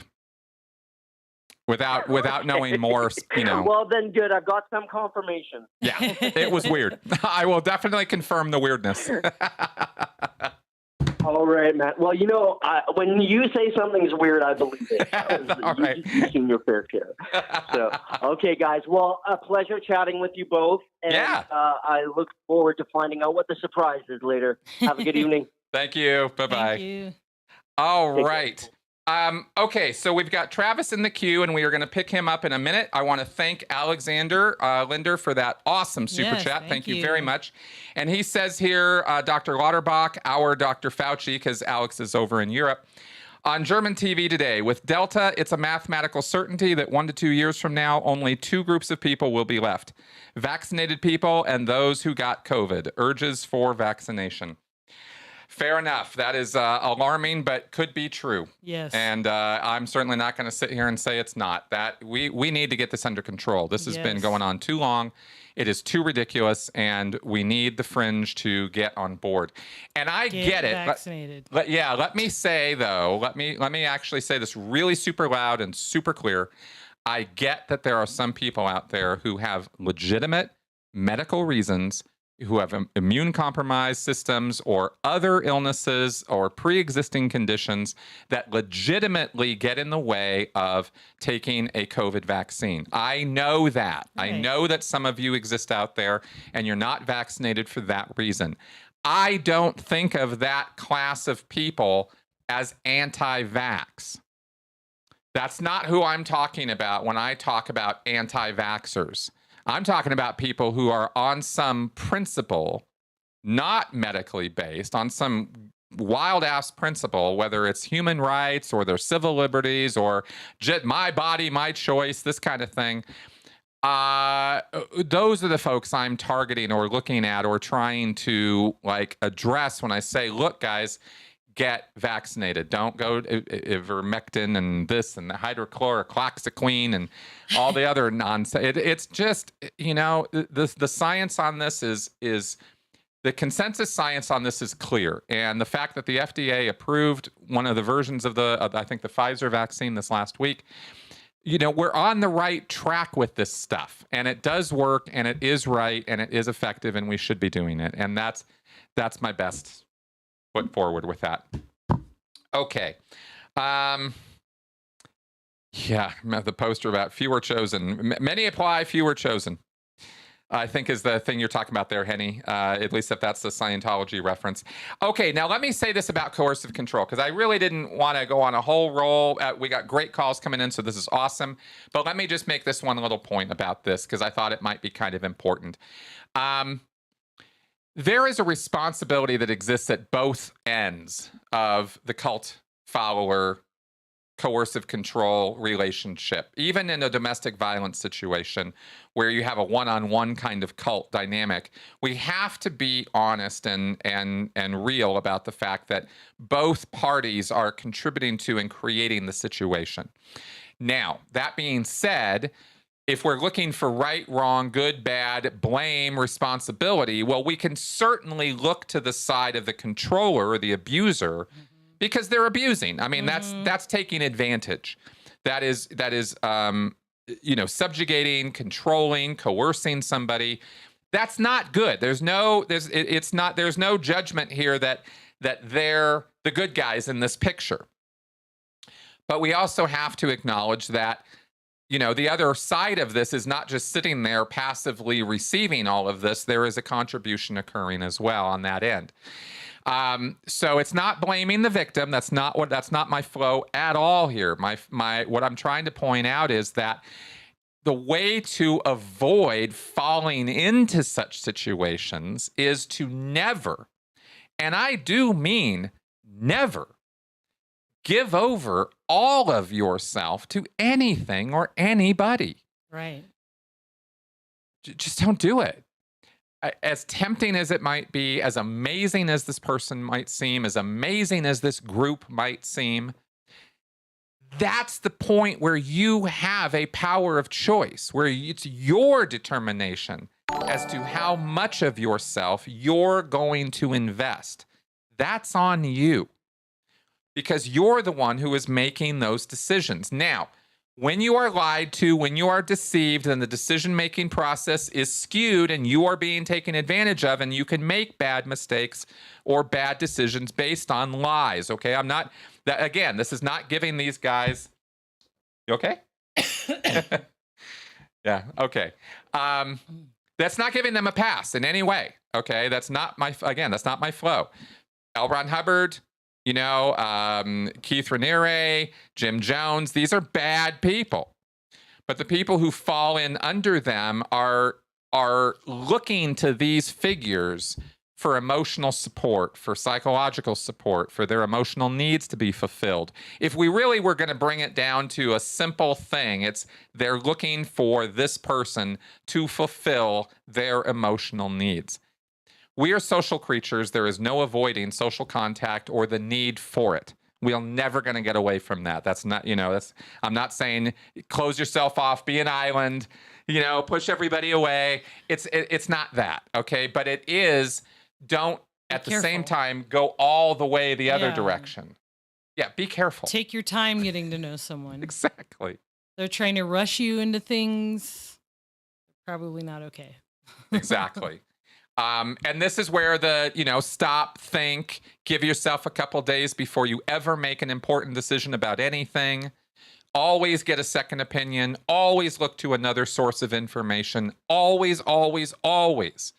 Without knowing more, Well, then good. I've got some confirmation. Yeah, it was weird. I will definitely confirm the weirdness. All right, Matt. Well, when you say something's weird, I believe it. All right. You've seen your fair share. So, okay, guys. Well, a pleasure chatting with you both. And I look forward to finding out what the surprise is later. Have a good evening. Thank you. Bye-bye. Thank you. All right. Okay, so we've got Travis in the queue, and we are going to pick him up in a minute. I want to thank Alexander Linder for that awesome super chat. Thank you very much. And he says here, Dr. Lauterbach, our Dr. Fauci, because Alex is over in Europe, on German TV today, with Delta, it's a mathematical certainty that 1 to 2 years from now, only 2 groups of people will be left: vaccinated people and those who got COVID. Urges for vaccination. Fair enough. That is alarming, but could be true. Yes. And I'm certainly not going to sit here and say it's not. That we need to get this under control. This has been going on too long. It is too ridiculous, and we need the fringe to get on board. And I get it. Vaccinated. Let me say though. Let me actually say this really super loud and super clear. I get that there are some people out there who have legitimate medical reasons, who have immune compromised systems or other illnesses or pre-existing conditions that legitimately get in the way of taking a COVID vaccine. I know that. Right. I know that some of you exist out there and you're not vaccinated for that reason. I don't think of that class of people as anti-vax. That's not who I'm talking about when I talk about anti-vaxxers. I'm talking about people who are on some principle, not medically based, on some wild-ass principle, whether it's human rights or their civil liberties or my body, my choice, this kind of thing. Those are the folks I'm targeting or looking at or trying to address when I say, look, guys, get vaccinated. Don't go ivermectin and this and the hydrochloroquine and all the other nonsense. It's just, the science on this is the consensus science on this is clear. And the fact that the FDA approved one of the versions of I think the Pfizer vaccine this last week, we're on the right track with this stuff, and it does work, and it is right, and it is effective, and we should be doing it. And that's my best foot forward with that. Okay. Yeah, the poster about fewer chosen. Many apply, fewer chosen, I think is the thing you're talking about there, Henny, at least if that's the Scientology reference. Okay, now let me say this about coercive control, because I really didn't want to go on a whole roll. We got great calls coming in, so this is awesome. But let me just make this one little point about this, because I thought it might be kind of important. There is a responsibility that exists at both ends of the cult follower coercive control relationship, even in a domestic violence situation where you have a one-on-one kind of cult dynamic. We have to be honest and real about the fact that both parties are contributing to and creating the situation. Now, that being said, if we're looking for right, wrong, good, bad, blame, responsibility, well, we can certainly look to the side of the controller or the abuser, because they're abusing. I mean, that's taking advantage. That is subjugating, controlling, coercing somebody. That's not good. There's no judgment here that they're the good guys in this picture. But we also have to acknowledge that the other side of this is not just sitting there passively receiving all of this. There is a contribution occurring as well on that end. So it's not blaming the victim. That's not my flow at all here. What I'm trying to point out is that the way to avoid falling into such situations is to never, and I do mean never, give over all of yourself to anything or anybody. Right. Just don't do it. As tempting as it might be, as amazing as this person might seem, as amazing as this group might seem, that's the point where you have a power of choice, where it's your determination as to how much of yourself you're going to invest. That's on you, because you're the one who is making those decisions. Now, when you are lied to, when you are deceived, and the decision-making process is skewed and you are being taken advantage of, and you can make bad mistakes or bad decisions based on lies, okay? This is not giving these guys... You okay? Yeah, okay. That's not giving them a pass in any way, okay? That's not my flow. L. Ron Hubbard... Keith Raniere, Jim Jones, these are bad people. But the people who fall in under them are looking to these figures for emotional support, for psychological support, for their emotional needs to be fulfilled. If we really were going to bring it down to a simple thing, they're looking for this person to fulfill their emotional needs. We are social creatures. There is no avoiding social contact or the need for it. We're never going to get away from that. That's not, I'm not saying close yourself off, be an island, push everybody away. It's not that, okay? But it is, don't at the same time go all the way the other direction. Yeah, be careful. Take your time getting to know someone. Exactly. They're trying to rush you into things. Probably not okay. Exactly. And this is where stop, think, give yourself a couple days before you ever make an important decision about anything. Always get a second opinion. Always look to another source of information. Always, always, always.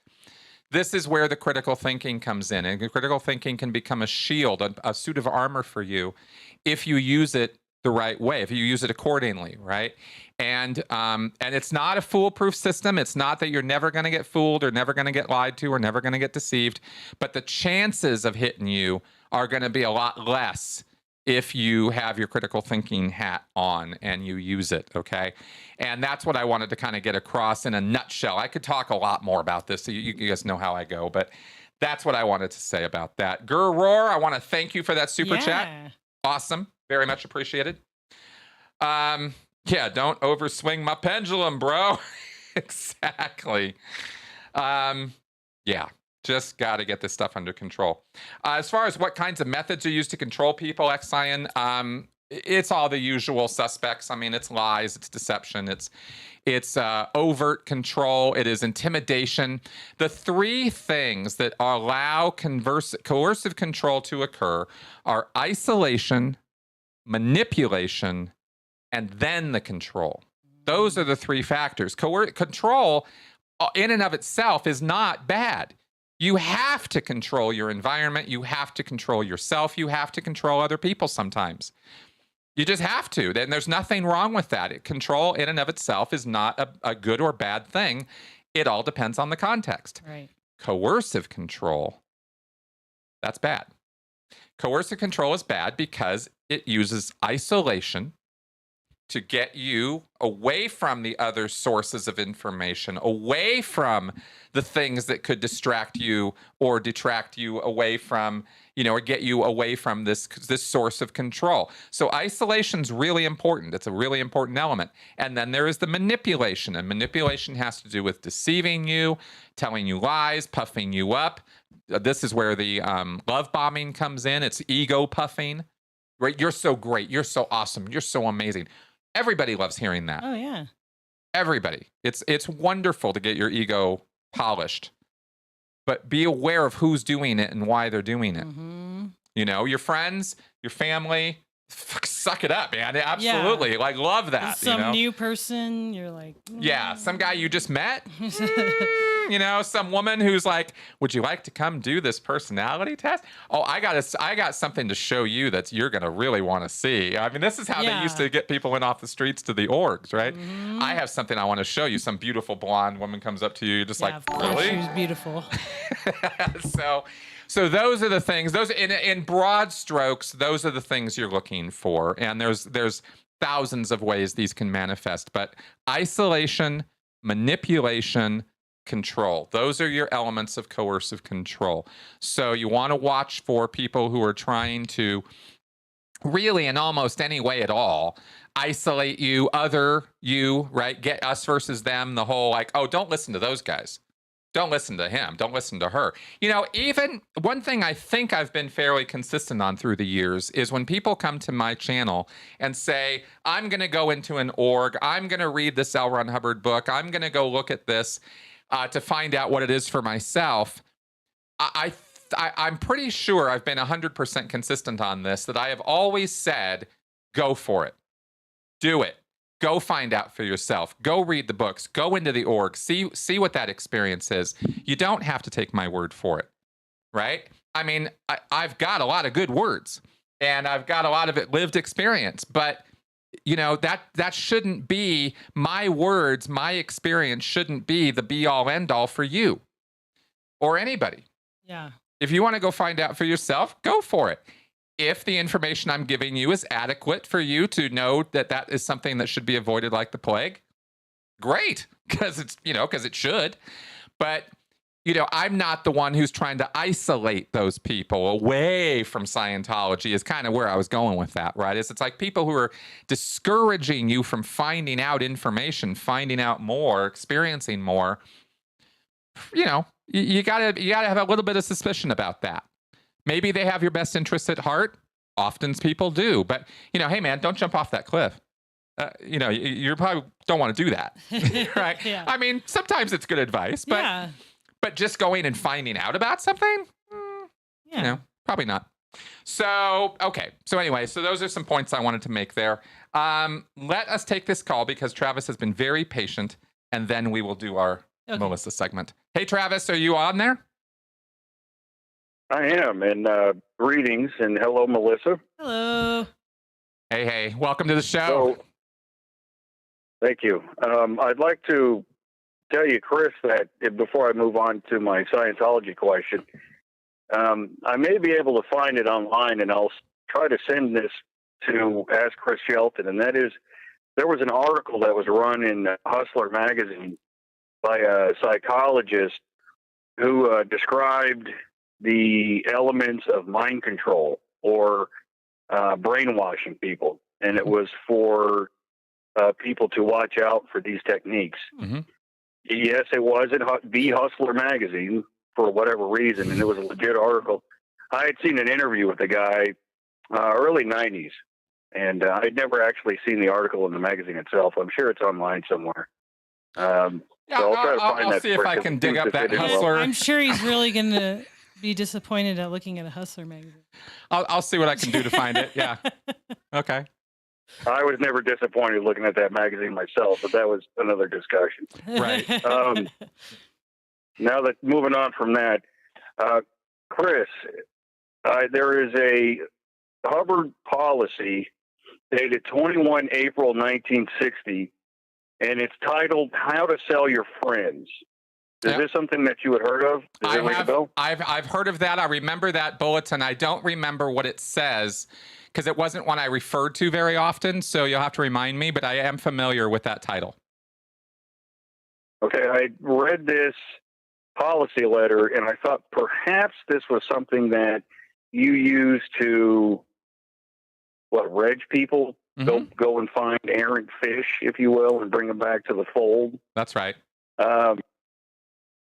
This is where the critical thinking comes in. And critical thinking can become a shield, a suit of armor for you if you use it the right way, if you use it accordingly, right? And it's not a foolproof system. It's not that you're never going to get fooled or never going to get lied to or never going to get deceived. But the chances of hitting you are going to be a lot less if you have your critical thinking hat on and you use it, okay? And that's what I wanted to kind of get across in a nutshell. I could talk a lot more about this. So you guys know how I go, but that's what I wanted to say about that. Gur Roar, I want to thank you for that super chat. Awesome. Very much appreciated. Yeah, don't overswing my pendulum, bro. Exactly. Yeah, Just got to get this stuff under control. As far as what kinds of methods are used to control people, Xion, it's all the usual suspects. I mean, it's lies, it's deception, it's overt control, it is intimidation. The three things that allow coercive control to occur are isolation, manipulation, and then the control. Those are the three factors. Control in and of itself is not bad. You have to control your environment. You have to control yourself. You have to control other people sometimes. You just have to. Then there's nothing wrong with that. Control in and of itself is not a good or bad thing. It all depends on the context. Right. Coercive control, that's bad. Coercive control is bad because it uses isolation to get you away from the other sources of information, away from the things that could distract you or detract you away from, or get you away from this source of control. So isolation's really important. It's a really important element. And then there is the manipulation, and manipulation has to do with deceiving you, telling you lies, puffing you up. This is where the love bombing comes in. It's ego puffing, right? You're so great. You're so awesome. You're so amazing. Everybody loves hearing that. Oh, yeah. Everybody. It's wonderful to get your ego polished, but be aware of who's doing it and why they're doing it. Mm-hmm. Your friends, your family, suck it up, man. Absolutely. Yeah. Like, love that. Some new person, you're like, yeah, some guy you just met, some woman who's like, would you like to come do this personality test? Oh, I got something to show you that you're going to really want to see. I mean, this is how they used to get people in off the streets to the orgs, right? Mm-hmm. I have something I want to show you. Some beautiful blonde woman comes up to you, just like, of course, really? She was beautiful. So those are the things. Those in broad strokes, those are the things you're looking for. And there's thousands of ways these can manifest, but isolation, manipulation, control. Those are your elements of coercive control. So you want to watch for people who are trying to really, in almost any way at all, isolate you, other you, right? Get us versus them, the whole like, oh, don't listen to those guys. Don't listen to him. Don't listen to her. Even one thing I think I've been fairly consistent on through the years is when people come to my channel and say, I'm going to go into an org, I'm going to read this L. Ron Hubbard book, I'm going to go look at this to find out what it is for myself. I'm pretty sure I've been 100% consistent on this, that I have always said, go for it. Do it. Go find out for yourself. Go read the books. Go into the org. See what that experience is. You don't have to take my word for it, right? I mean, I've got a lot of good words, and I've got a lot of lived experience, but that shouldn't be my words. My experience shouldn't be the be all end all for you or anybody. Yeah. If you want to go find out for yourself, go for it. If the information I'm giving you is adequate for you to know that that is something that should be avoided like the plague, great, because it should. But, I'm not the one who's trying to isolate those people away from Scientology is kind of where I was going with that, right? It's like people who are discouraging you from finding out information, finding out more, experiencing more. You gotta have a little bit of suspicion about that. Maybe they have your best interests at heart. Often people do. But, hey, man, don't jump off that cliff. You probably don't want to do that. Right? Yeah. I mean, sometimes it's good advice. But just going and finding out about something, probably not. So, okay. So anyway, those are some points I wanted to make there. Let us take this call because Travis has been very patient. And then we will do our Melissa segment. Hey, Travis, are you on there? I am, and greetings, and hello, Melissa. Hello. Hey, welcome to the show. So, thank you. I'd like to tell you, Chris, that before I move on to my Scientology question, I may be able to find it online, and I'll try to send this to Ask Chris Shelton, and that is, there was an article that was run in Hustler magazine by a psychologist who described the elements of mind control or brainwashing people. And it was for people to watch out for these techniques. Mm-hmm. Yes, it was in the Hustler magazine. for whatever reason, and it was a legit article. I had seen an interview with the guy early 90s, and I'd never actually seen the article in the magazine itself. I'm sure it's online somewhere. Yeah, so I'll try to find I'll that see if I can dig up that Hustler. I'm sure he's really going to be disappointed at looking at a Hustler magazine. I'll see what I can do to find it. Yeah. Okay. I was never disappointed looking at that magazine myself, but that was another discussion. Right. Now that moving on from that, Chris, there is a Hubbard policy dated 21 April 1960, and it's titled "How to Sell Your Friends." Is this something that you had heard of? Does it ring a bell? I've heard of that. I remember that bulletin. I don't remember what it says because it wasn't one I referred to very often. So you'll have to remind me, but I am familiar with that title. Okay, I read this policy letter, and I thought perhaps this was something that you use to, reg people? Mm-hmm. Go and find errant fish, if you will, and bring them back to the fold. That's right.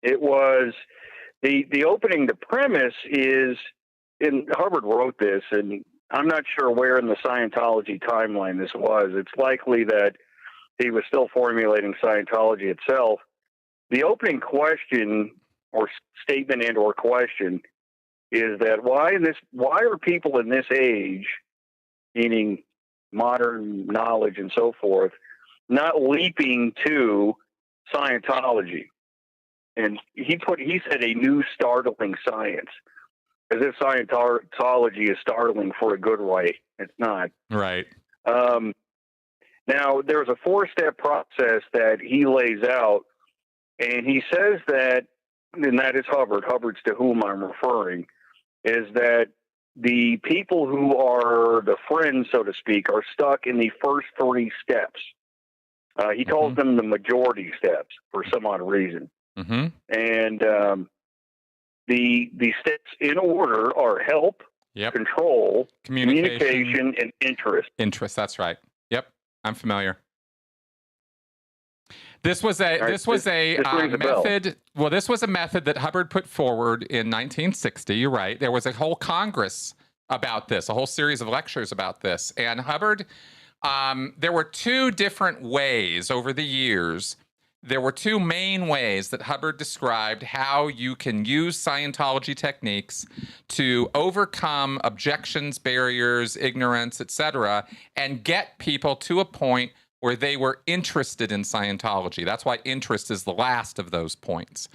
It was the opening. The premise is, and Hubbard wrote this, and I'm not sure where in the Scientology timeline this was. It's likely that he was still formulating Scientology itself. The opening question or statement and or question is that why are people in this age, meaning modern knowledge and so forth, not leaping to Scientology? And he said a new startling science, as if Scientology is startling for a good way. It's not. Right. Now, there's a 4-step process that he lays out, and he says that, and that is Hubbard's to whom I'm referring, is that the people who are the friends, so to speak, are stuck in the first 3 steps. He calls them the majority steps for some odd reason. Mm-hmm. And the steps in order are help, control, communication, and interest. Interest, that's right. Yep, I'm familiar. This was a method. Well, this was a method that Hubbard put forward in 1960. You're right. There was a whole Congress about this, a whole series of lectures about this. And Hubbard, there were 2 different ways over the years. There were 2 main ways that Hubbard described how you can use Scientology techniques to overcome objections, barriers, ignorance, etc., and get people to a point where they were interested in Scientology. That's why interest is the last of those points.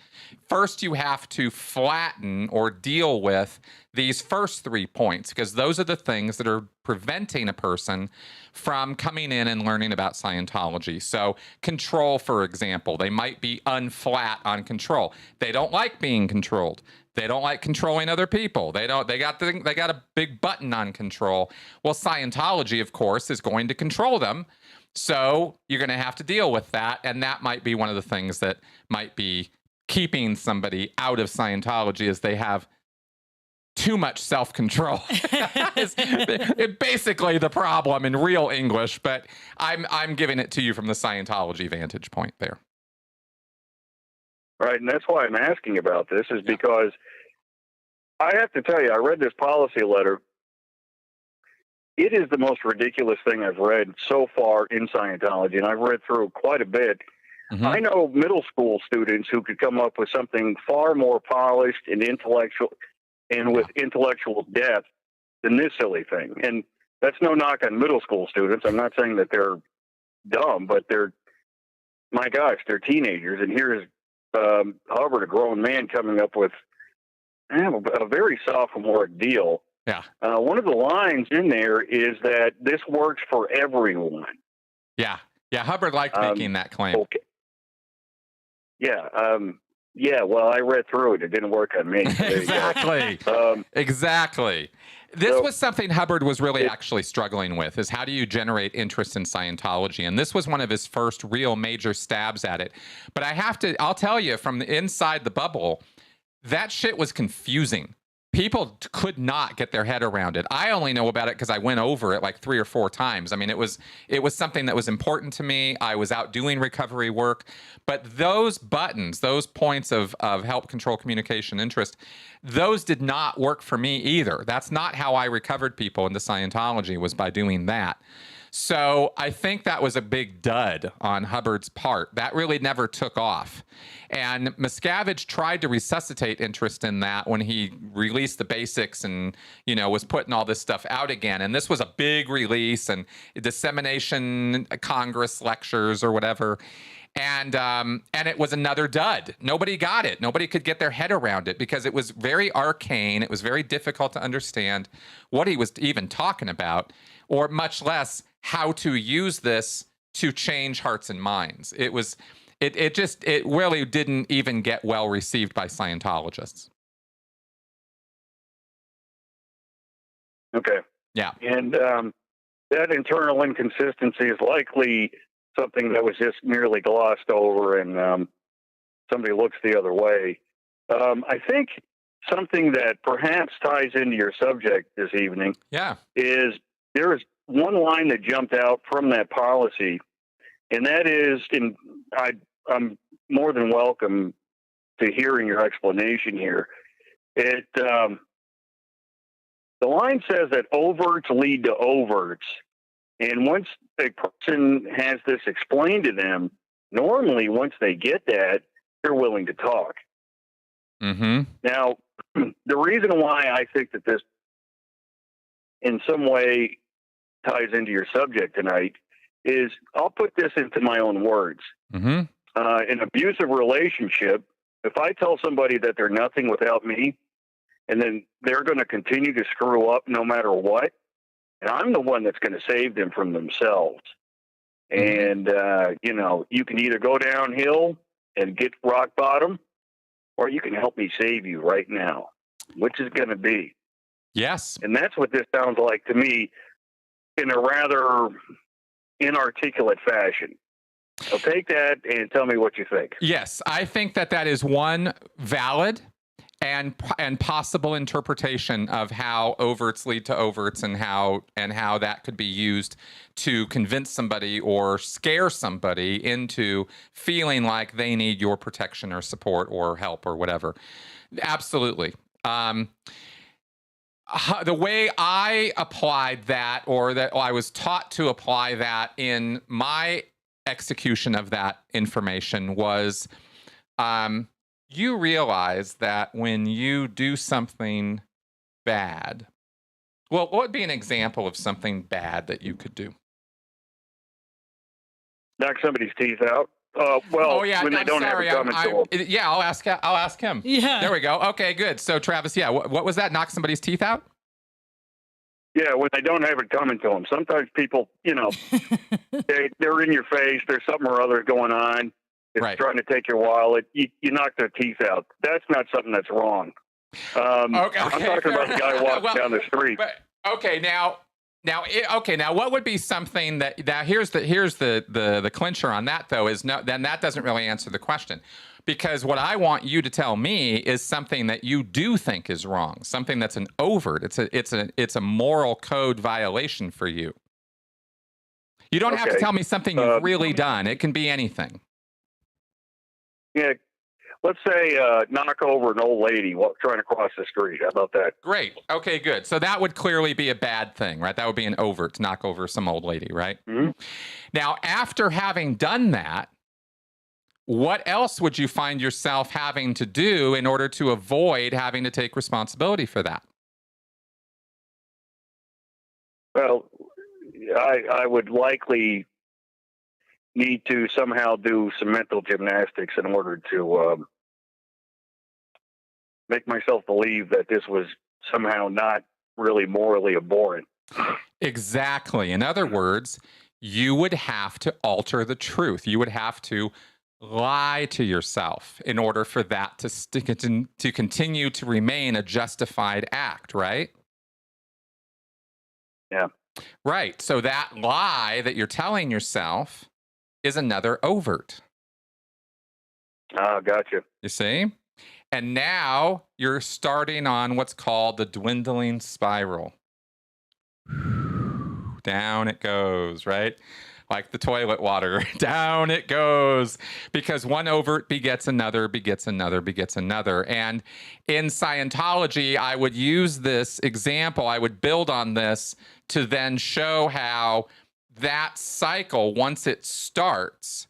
First, you have to flatten or deal with these first 3 points, because those are the things that are preventing a person from coming in and learning about Scientology. So control, for example, they might be unflat on control. They don't like being controlled. They don't like controlling other people. They got a big button on control. Well, Scientology, of course, is going to control them. So you're going to have to deal with that. And that might be one of the things that might be keeping somebody out of Scientology, is they have too much self-control. It's basically the problem in real English, but I'm giving it to you from the Scientology vantage point there. Right, and that's why I'm asking about this, is because I have to tell you, I read this policy letter. It is the most ridiculous thing I've read so far in Scientology, and I've read through quite a bit. Mm-hmm. I know middle school students who could come up with something far more polished and intellectual and with intellectual depth than this silly thing. And that's no knock on middle school students. I'm not saying that they're dumb, but my gosh, they're teenagers. And here's Hubbard, a grown man, coming up with a very sophomoric deal. Yeah. One of the lines in there is that this works for everyone. Yeah. Yeah. Hubbard liked making that claim. Okay. Yeah. Yeah. Well, I read through it. It didn't work on me. Exactly. Exactly. This was something Hubbard was really actually struggling with, is how do you generate interest in Scientology? And this was one of his first real major stabs at it. But I'll tell you, from the inside the bubble, that shit was confusing. people could not get their head around it. I only know about it because I went over it like 3 or 4 times. I mean, it was something that was important to me. I was out doing recovery work, but those buttons, those points of help, control, communication, interest, those did not work for me either. That's not how I recovered people into Scientology, was by doing that. So I think that was a big dud on Hubbard's part. That really never took off. And Miscavige tried to resuscitate interest in that when he released the basics and, you know, was putting all this stuff out again. And this was a big release and dissemination Congress lectures or whatever. And it was another dud. Nobody got it. Nobody could get their head around it because it was very arcane. It was very difficult to understand what he was even talking about, or much less how to use this to change hearts and minds. It really didn't even get well received by Scientologists. Okay. Yeah. And that internal inconsistency is likely something that was just merely glossed over and somebody looks the other way. I think something that perhaps ties into your subject this evening is there is one line that jumped out from that policy, and that is, I'm more than welcome to hearing your explanation here. The line says that overts lead to overts. And once a person has this explained to them, normally once they get that, they're willing to talk. Mm-hmm. Now, the reason why I think that this in some way ties into your subject tonight is I'll put this into my own words. Mm-hmm. An abusive relationship, if I tell somebody that they're nothing without me, and then they're going to continue to screw up no matter what, and I'm the one that's going to save them from themselves. And, you know, you can either go downhill and get rock bottom, or you can help me save you right now. Which is going to be? Yes. And that's what this sounds like to me in a rather inarticulate fashion. So take that and tell me what you think. Yes, I think that is one valid and possible interpretation of how overts lead to overts and how that could be used to convince somebody or scare somebody into feeling like they need your protection or support or help or whatever. Absolutely. The way I applied that, or that I was taught to apply that in my execution of that information, was you realize that when you do something bad, well, what would be an example of something bad that you could do? Knock somebody's teeth out. When they don't have it coming to them. Yeah, I'll ask him. Yeah. There we go. Okay, good. So Travis, yeah, what was that? Knock somebody's teeth out? Yeah, when they don't have it coming to them. Sometimes people, you know, they're in your face. There's something or other going on. It's trying to take your wallet. You knock their teeth out. That's not something that's wrong. I'm talking about the guy walking down the street. But, now, what would be something that here's the clincher on that, though, is then that doesn't really answer the question. Because what I want you to tell me is something that you do think is wrong, something that's an overt. It's a moral code violation for you. You don't have to tell me something you've really done. It can be anything. Yeah, let's say knock over an old lady trying to cross the street. How about that? Great. Okay, good. So that would clearly be a bad thing, right? That would be an overt to knock over some old lady, right? Mm-hmm. Now, after having done that, what else would you find yourself having to do in order to avoid having to take responsibility for that? Well, I would likely need to somehow do some mental gymnastics in order to make myself believe that this was somehow not really morally abhorrent. Exactly. In other words, you would have to alter the truth. You would have to lie to yourself in order for that to continue to remain a justified act, right? Yeah. Right. So that lie that you're telling yourself is another overt. Gotcha. You see? And now you're starting on what's called the dwindling spiral. Down it goes, right? Like the toilet water. Down it goes. Because one overt begets another, begets another, begets another. And in Scientology, I would use this example, I would build on this to then show how that cycle, once it starts,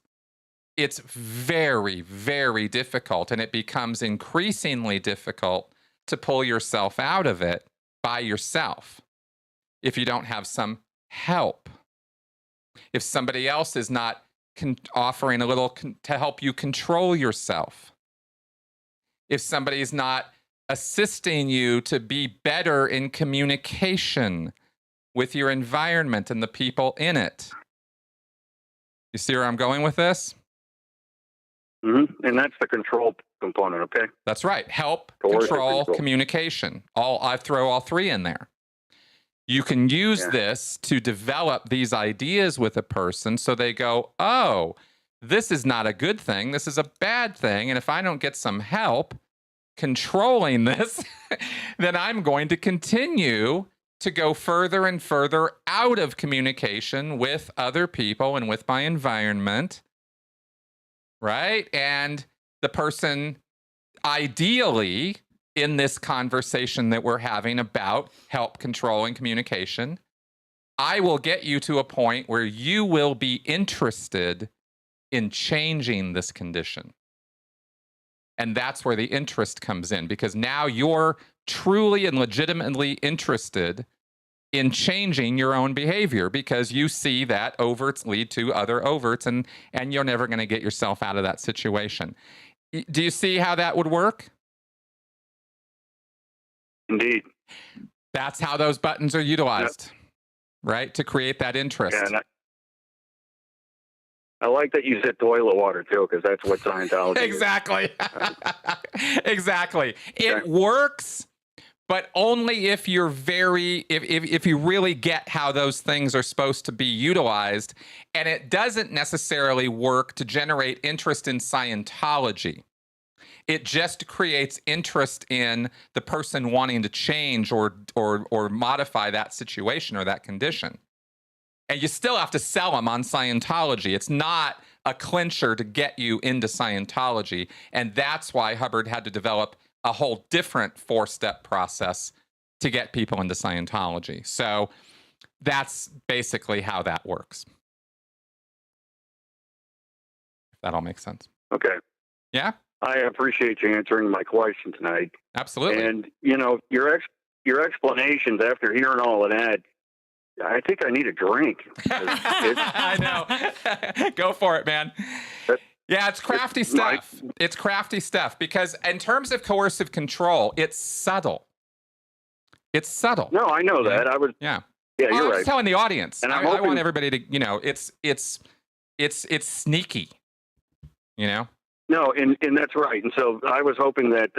it's very, very difficult, and it becomes increasingly difficult to pull yourself out of it by yourself if you don't have some help. If somebody else is not offering a little to help you control yourself. If somebody's not assisting you to be better in communication with your environment and the people in it. You see where I'm going with this? Mm-hmm. And that's the control component, okay? That's right. Help, Coercive control, control. communication. I throw all three in there. You can use this to develop these ideas with a person so they go, oh, this is not a good thing. This is a bad thing. And if I don't get some help controlling this, then I'm going to continue to go further and further out of communication with other people and with my environment. Right? And the person, ideally, in this conversation that we're having about help, control, and communication, I will get you to a point where you will be interested in changing this condition. And that's where the interest comes in, because now you're truly and legitimately interested in changing your own behavior, because you see that overts lead to other overts, and you're never going to get yourself out of that situation. Do you see how that would work? Indeed. That's how those buttons are utilized, right? To create that interest. And I like that you said toilet water too, because that's what Scientology Exactly. Exactly. It Okay. works, but only if you're if you really get how those things are supposed to be utilized. And it doesn't necessarily work to generate interest in Scientology. It just creates interest in the person wanting to change or modify that situation or that condition. And you still have to sell them on Scientology. It's not a clincher to get you into Scientology. And that's why Hubbard had to develop a whole different 4-step process to get people into Scientology. So that's basically how that works. If that all makes sense. Okay. Yeah? I appreciate you answering my question tonight. Absolutely. And, you know, your explanations after hearing all of that, I think I need a drink. I know. Go for it, man. Yeah, it's crafty stuff. It's crafty stuff because in terms of coercive control, it's subtle. It's subtle. No, I know that. Yeah. Yeah, I you're was right. telling the audience. And I I'm hoping, want everybody to, you know, it's sneaky. You know? No, and that's right. And so I was hoping that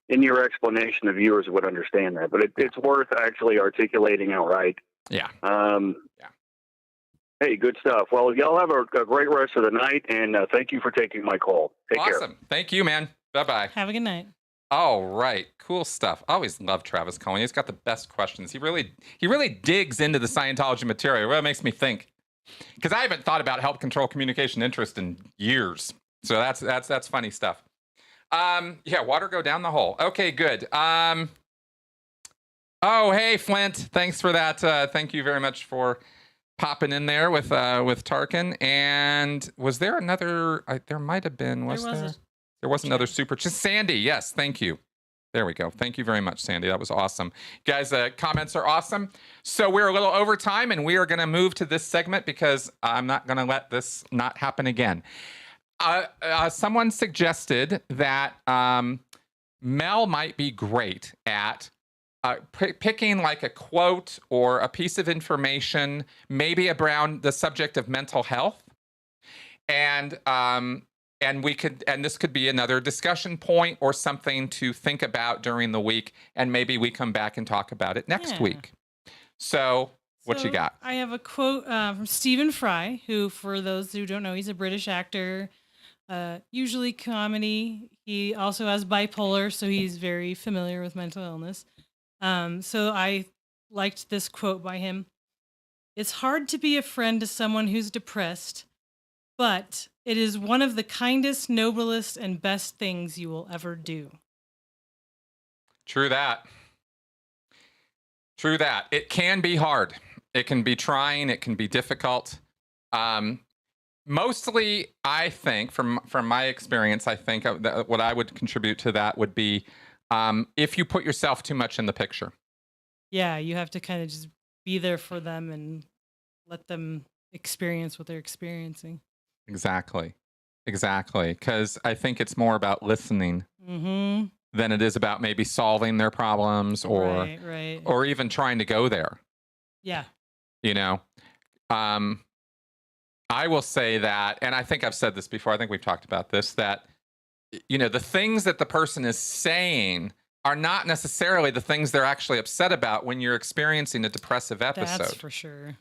in your explanation, the viewers would understand that. But it's worth actually articulating outright. Yeah. Hey, good stuff. Well, y'all have a great rest of the night, and thank you for taking my call. Take care. Awesome. Thank you, man. Bye-bye. Have a good night. All right. Cool stuff. I always love Travis Cohen. He's got the best questions. He really digs into the Scientology material. It really makes me think. Because I haven't thought about help, control, communication, interest in years. So that's funny stuff. Yeah, water go down the hole. Okay, good. Oh, hey, Flint. Thanks for that. Thank you very much for popping in there with Tarkin. And was there another? There might have been. There was another super. Just Sandy. Yes, thank you. There we go. Thank you very much, Sandy. That was awesome. Guys, comments are awesome. So we're a little over time, and we are going to move to this segment because I'm not going to let this not happen again. Someone suggested that Mel might be great at picking like a quote or a piece of information, maybe around the subject of mental health, and this could be another discussion point or something to think about during the week, and maybe we come back and talk about it next week. So what you got? I have a quote from Stephen Fry, who, for those who don't know, he's a British actor, usually comedy. He also has bipolar, so he's very familiar with mental illness. So I liked this quote by him. It's hard to be a friend to someone who's depressed, but it is one of the kindest, noblest, and best things you will ever do. True that. True that. It can be hard. It can be trying. It can be difficult. Mostly, I think, from my experience, I think what I would contribute to that would be if you put yourself too much in the picture. Yeah, you have to kind of just be there for them and let them experience what they're experiencing. Exactly. Because I think it's more about listening than it is about maybe solving their problems or right. or even trying to go there. Yeah. You know, I will say that, and I think I've said this before, I think we've talked about this, that, you know, the things that the person is saying are not necessarily the things they're actually upset about when you're experiencing a depressive episode. That's for sure.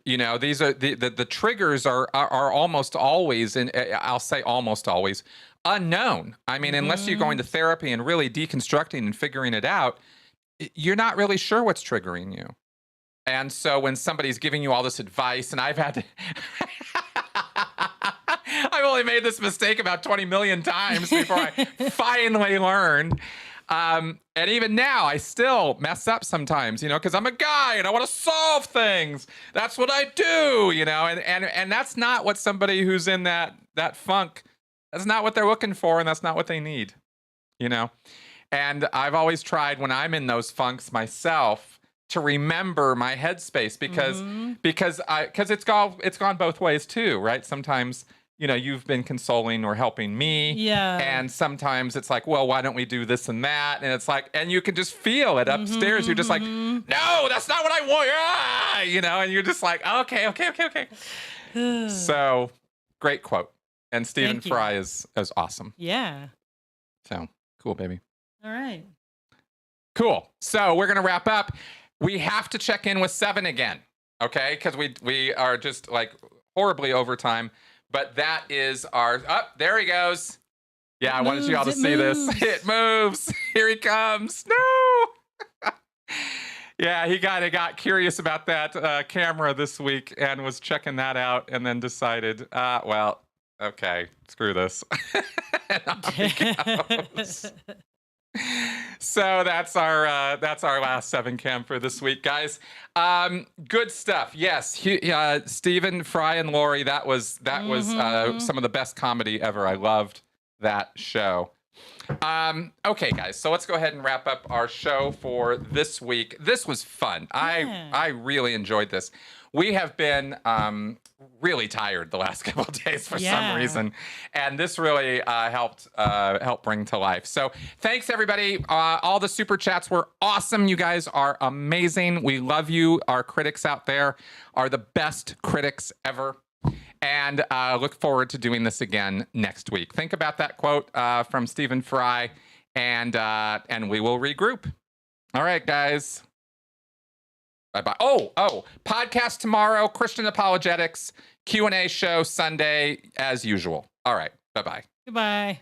You know, these are the triggers are almost always, and I'll say almost always, unknown. I mean, unless you're going to therapy and really deconstructing and figuring it out, you're not really sure what's triggering you. And so when somebody's giving you all this advice, and I've had to, I've only made this mistake about 20 million times before I finally learned. And even now, I still mess up sometimes, you know, because I'm a guy and I want to solve things. That's what I do, you know, and that's not what somebody who's in that funk, that's not what they're looking for, and that's not what they need, you know. And I've always tried when I'm in those funks myself to remember my headspace because it's gone both ways too, right? Sometimes, you know, you've been consoling or helping me. Yeah. And sometimes it's like, well, why don't we do this and that? And it's like, and you can just feel it upstairs. You're just like, no, that's not what I want. Ah! You know, and you're just like, okay. So great quote. And Stephen Fry is awesome. Yeah. So cool, baby. All right. Cool. So we're going to wrap up. We have to check in with 7 again. Okay. Because we are just like horribly over time. But that is our, there he goes. Yeah, I wanted you all to see this. It moves. Here he comes. No. Yeah, he got curious about that camera this week and was checking that out and then decided, well, okay, screw this. And off he goes. So that's our last 7 cam for this week, guys. Good stuff. Yes, Stephen Fry and Lori. That was some of the best comedy ever. I loved that show. Okay, guys. So let's go ahead and wrap up our show for this week. This was fun. Yeah. I really enjoyed this. We have been really tired the last couple of days for some reason, and this really helped bring to life. So thanks, everybody. All the super chats were awesome. You guys are amazing. We love you. Our critics out there are the best critics ever. And look forward to doing this again next week. Think about that quote from Stephen Fry, and we will regroup. All right, guys. Bye-bye. Oh, podcast tomorrow, Christian Apologetics, Q&A show Sunday, as usual. All right, bye-bye. Goodbye.